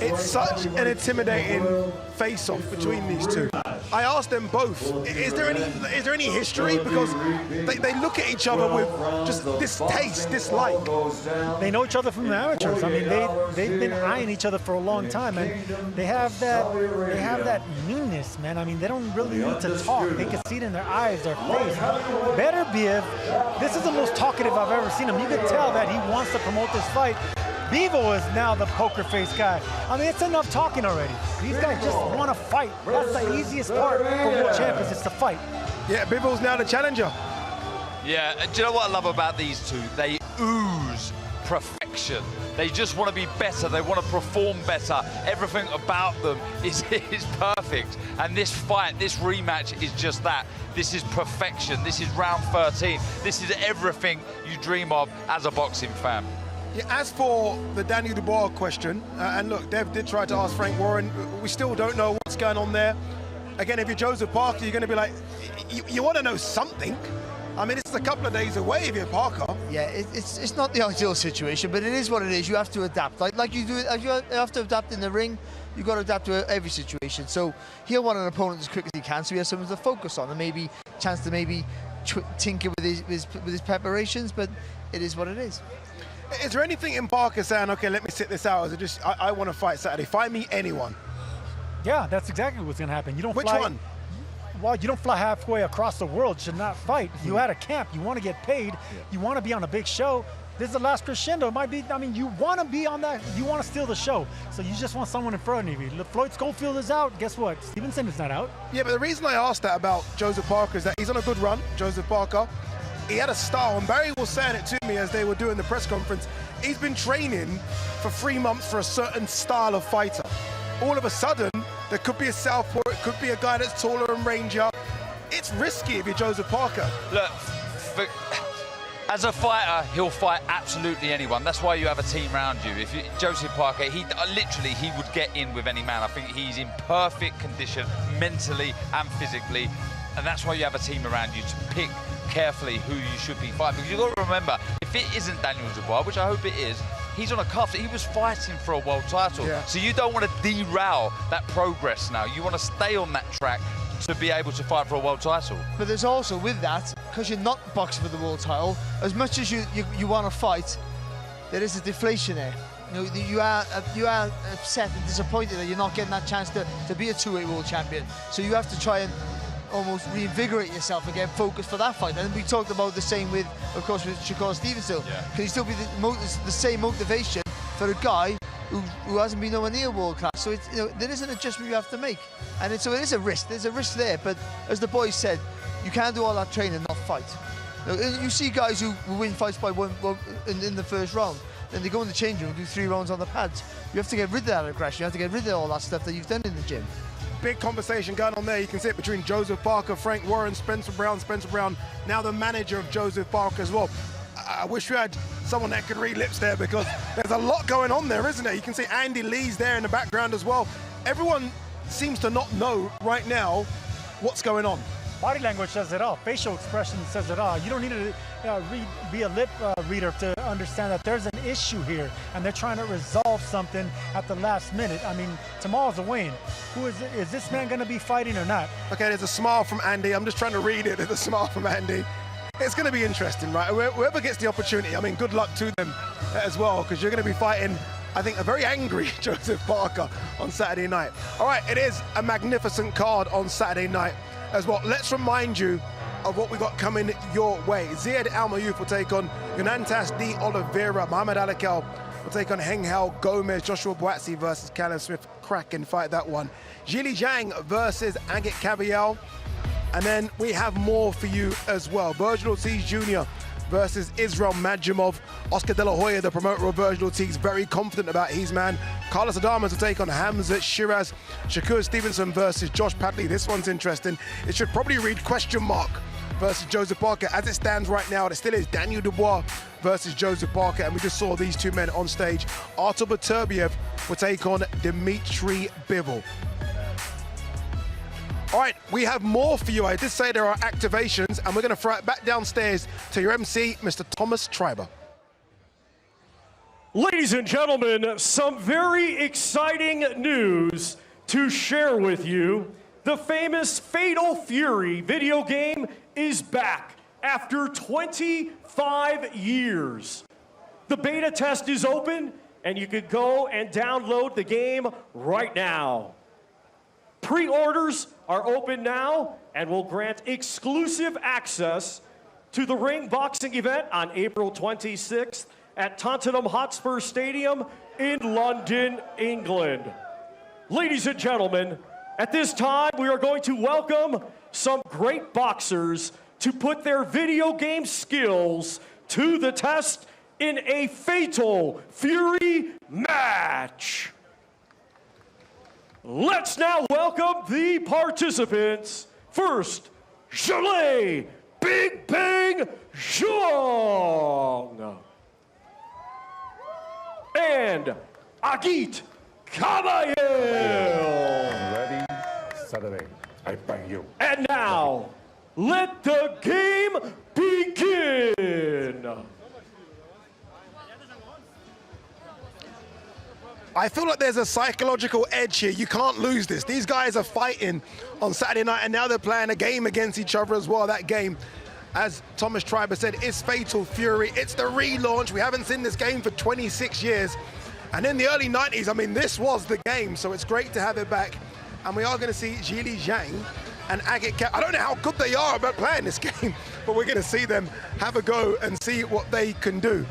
It's such an intimidating face-off between these two. I asked them both, is there any history? Because they look at each other with just distaste, dislike. They know each other from the amateurs. I mean, they've been eyeing each other for a long time, and they have that meanness, man. I mean, they don't really need to talk. They can see it in their eyes, their face. Beterbiev, this is the most talkative I've ever seen him. You can tell that he wants to promote this fight. Bivol is now the poker face guy. I mean, it's enough talking already. These guys just want to fight. That's the easiest part for world champions, is to fight. Yeah, Bivol's now the challenger. Yeah, do you know what I love about these two? They ooze perfection. They just want to be better. They want to perform better. Everything about them is perfect. And this fight, this rematch is just that. This is perfection. This is round 13. This is everything you dream of as a boxing fan. Yeah, as for the Daniel Dubois question, and look, Dev did try to ask Frank Warren, we still don't know what's going on there. Again, if you're Joseph Parker, you're going to be like, you want to know something. I mean, it's a couple of days away if you're Parker. Yeah, it's not the ideal situation, but it is what it is. You have to adapt. Like you do, you have to adapt in the ring. You've got to adapt to every situation. So he'll want an opponent as quick as he can, so he has something to focus on, and maybe chance to maybe tinker with his preparations. But it is what it is. Is there anything in Parker saying, okay, let me sit this out? Is it just, I want to fight Saturday? Find me anyone. Yeah, that's exactly what's going to happen. You don't Which fly, one? Well, you don't fly halfway across the world to not fight. You had a camp. You want to get paid. You want to be on a big show. This is the Last Crescendo. It might be, I mean, you want to be on that. You want to steal the show. So you just want someone in front of you. Floyd Schofield is out. Guess what? Stevenson is not out. Yeah, but the reason I asked that about Joseph Parker is that he's on a good run, Joseph Parker. He had a style, and Barry was saying it to me as they were doing the press conference. He's been training for 3 months for a certain style of fighter. All of a sudden, there could be a southpaw, it could be a guy that's taller and rangier. It's risky if you're Joseph Parker. Look, as a fighter, he'll fight absolutely anyone. That's why you have a team around you. If Joseph Parker, he would get in with any man. I think he's in perfect condition mentally and physically, and that's why you have a team around you to pick carefully who you should be fighting. Because you've got to remember, if it isn't Daniel Dubois, which I hope it is, he's on a cuff. He was fighting for a world title. Yeah. So you don't want to derail that progress now. You want to stay on that track to be able to fight for a world title. But there's also, with that, because you're not boxing for the world title, as much as you want to fight, there is a deflation there. You are upset and disappointed that you're not getting that chance to be a two-weight world champion. So you have to try and almost reinvigorate yourself again, focus for that fight. And we talked about the same with, of course, with Shakur Stevenson. Can he still be the same motivation for a guy who hasn't been nowhere near world class? So it's, there is an adjustment you have to make, and so it is a risk. There's a risk there, but as the boys said, you can't do all that training and not fight. You see guys who win fights by one in the first round, then they go in the change room and do 3 rounds on the pads. You have to get rid of that aggression. You have to get rid of all that stuff that you've done in the gym. Big conversation going on there. You can see it between Joseph Parker, Frank Warren, Spencer Brown, now the manager of Joseph Parker as well. I wish we had someone that could read lips there, because there's a lot going on there, isn't there? You can see Andy Lee's there in the background as well. Everyone seems to not know right now what's going on. Body language says it all. Facial expression says it all. You don't need to be a lip reader to understand that there's an issue here, and they're trying to resolve something at the last minute. I mean, tomorrow's a win. Is this man going to be fighting or not? Okay, there's a smile from Andy. I'm just trying to read it. There's a smile from Andy. It's going to be interesting, right? Whoever gets the opportunity, I mean, good luck to them as well, because you're going to be fighting, I think, a very angry Joseph Parker on Saturday night. All right, it is a magnificent card on Saturday night as well. Let's remind you of what we got coming your way. Ziad Al-Mayouf will take on Yunantas de Oliveira. Muhammad Alakel will take on Heng Hao Gomez. Joshua Boatsi versus Callum Smith. Cracking fight, that one. Zhili Zhang versus Agit Kavial. And then we have more for you as well. Virgil Ortiz Jr. versus Israel Madjimov. Oscar De La Hoya, the promoter of Virgil Ortiz, very confident about his man. Carlos Adames will take on Hamza Shiraz. Shakur Stevenson versus Josh Padley. This one's interesting. It should probably read an mark versus Joseph Parker. As it stands right now, it still is Daniel Dubois versus Joseph Parker. And we just saw these two men on stage. Artur Beterbiev will take on Dmitry Bivol. All right, we have more for you. I did say there are activations, and we're going to throw it back downstairs to your MC, Mr. Thomas Treiber. Ladies and gentlemen, some very exciting news to share with you. The famous Fatal Fury video game is back after 25 years. The beta test is open, and you can go and download the game right now. Pre-orders are open now and will grant exclusive access to the Ring Boxing event on April 26th at Tottenham Hotspur Stadium in London, England. Ladies and gentlemen, at this time we are going to welcome some great boxers to put their video game skills to the test in a Fatal Fury match. Let's now welcome the participants. First, Zhilei Big Bang Zhuang. And Agit Kabayel. Ready, Saturday, I bang you. And now, let the game begin. I feel like there's a psychological edge here. You can't lose this. These guys are fighting on Saturday night, and now they're playing a game against each other as well. That game, as Thomas Treiber said, is Fatal Fury. It's the relaunch. We haven't seen this game for 26 years. And in the early 90s, I mean, this was the game. So it's great to have it back. And we are going to see Zhili Zhang and Agit Kavial. I don't know how good they are about playing this game, but we're going to see them have a go and see what they can do.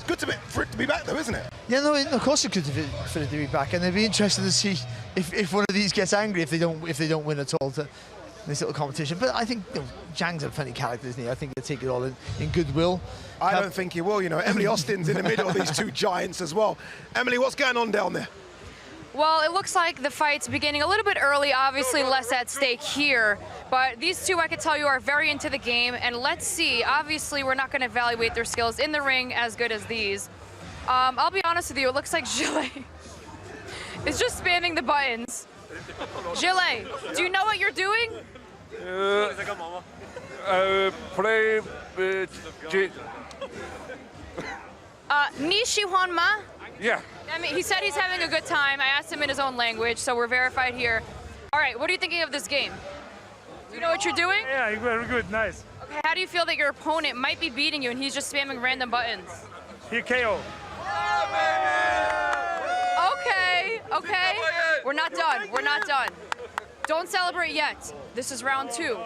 Good for it to be back, though, isn't it? Yeah, no, of course it's good for it to be back, and it'd be interesting to see if one of these gets angry if they don't win at all to this little competition. But I think Zhang's a funny character, isn't he? I think they take it all in goodwill. I don't think he will. Emily Austin's in the middle of these two giants as well. Emily, what's going on down there? Well, it looks like the fight's beginning a little bit early, obviously less at stake here, but these two, I can tell you, are very into the game, and let's see. Obviously, we're not going to evaluate their skills in the ring as good as these. I'll be honest with you, it looks like Zhilei is just spamming the buttons. Zhilei, do you know what you're doing? Play with Nishihuan Ma? Yeah. I mean, he said he's having a good time. I asked him in his own language, so we're verified here. All right, what are you thinking of this game? Do you know what you're doing? Yeah, very good, nice. Okay, how do you feel that your opponent might be beating you and he's just spamming random buttons? He KO. Okay, okay. We're not done, we're not done. Don't celebrate yet. This is round 2.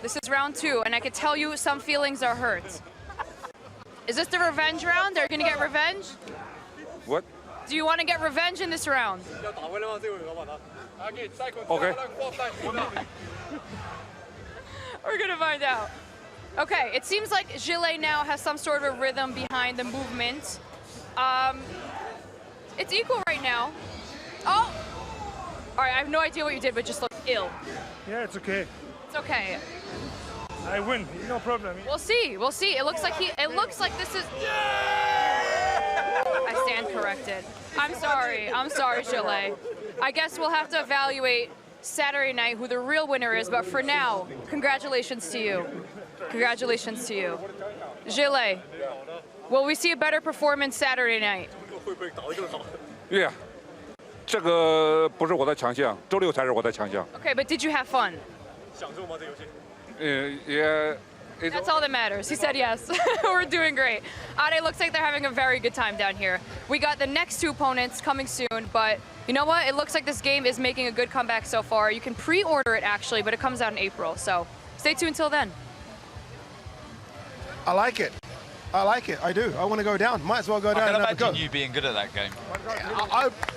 This is round 2, and I can tell you some feelings are hurt. Is this the revenge round? Are you gonna get revenge? What? Do you want to get revenge in this round? Okay. We're gonna find out. Okay, it seems like Gillet now has some sort of rhythm behind the movement. It's equal right now. Oh! All right, I have no idea what you did, but just looked ill. Yeah, it's okay. It's okay. I win, no problem. We'll see, we'll see. It looks like this is... I stand corrected. I'm sorry, Gillet. I guess we'll have to evaluate Saturday night who the real winner is, but for now, congratulations to you. Congratulations to you. Gillet, will we see a better performance Saturday night? Yeah. 这个不是我的强项，周六才是我的强项。 Okay, but did you have fun? Yeah. That's all that matters. He said yes. We're doing great. Ade looks like they're having a very good time down here. We got the next 2 opponents coming soon, but you know what? It looks like this game is making a good comeback so far. You can pre-order it actually, but it comes out in April, so stay tuned until then. I like it. I like it. I do. I want to go down. Might as well go down and have a go. I can imagine you being good at that game.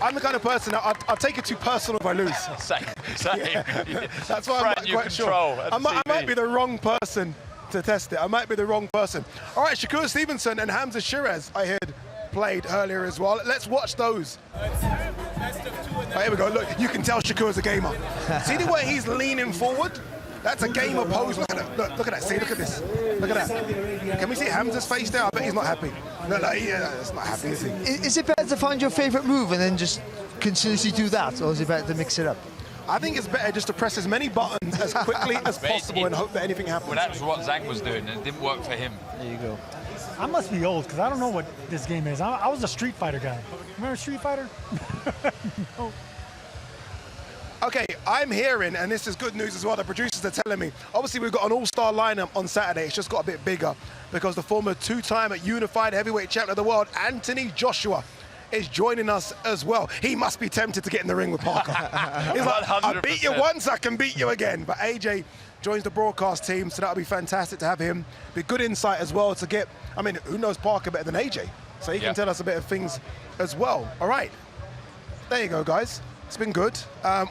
I'm the kind of person, I'll take it too personal if I lose. Same. Yeah. That's why I'm not quite sure. I might be the wrong person to test it. I might be the wrong person. All right, Shakur Stevenson and Hamza Shiraz, I heard, played earlier as well. Let's watch those. Right, here we go. Look, you can tell Shakur's a gamer. See the way he's leaning forward? That's a gamer pose. Look at that. Look at that. See, look at this. Look at that. Can we see Hamza's face there? I bet he's not happy. No, he's not happy, is he? Is it better to find your favourite move and then just continuously do that, or is it better to mix it up? I think it's better just to press as many buttons as quickly as possible and hope that anything happens. Well, that's what Zhang was doing, and it didn't work for him. There you go. I must be old because I don't know what this game is. I was a Street Fighter guy. Remember Street Fighter? No. Okay, I'm hearing, and this is good news as well, the producers are telling me, obviously we've got an all-star lineup on Saturday. It's just got a bit bigger because the former 2-time unified heavyweight champion of the world, Anthony Joshua, is joining us as well. He must be tempted to get in the ring with Parker. He's like, I beat you once, I can beat you again. But AJ joins the broadcast team, so that'll be fantastic to have him. Be good insight as well to get, I mean, who knows Parker better than AJ? So he can tell us a bit of things as well. All right, there you go, guys. It's been good.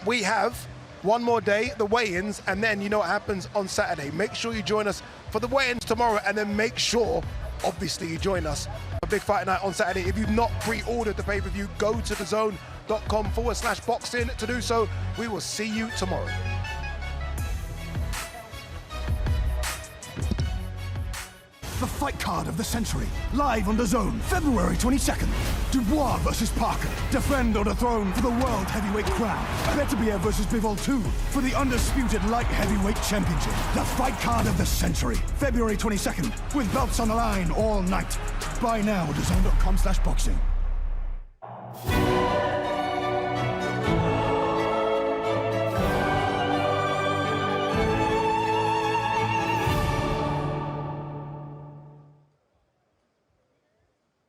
We have one more day, the weigh-ins, and then you know what happens on Saturday. Make sure you join us for the weigh-ins tomorrow, and then make sure, obviously, you join us for Big Fight Night on Saturday. If you've not pre-ordered the pay-per-view, go to thezone.com/boxing to do so. We will see you tomorrow. The fight card of the century, live on DAZN, February 22nd. Dubois versus Parker, defend or dethrone for the world heavyweight crown. Beterbiev versus Bivol 2 for the undisputed light heavyweight championship. The fight card of the century, February 22nd, with belts on the line all night. Buy now at DAZN.com/boxing.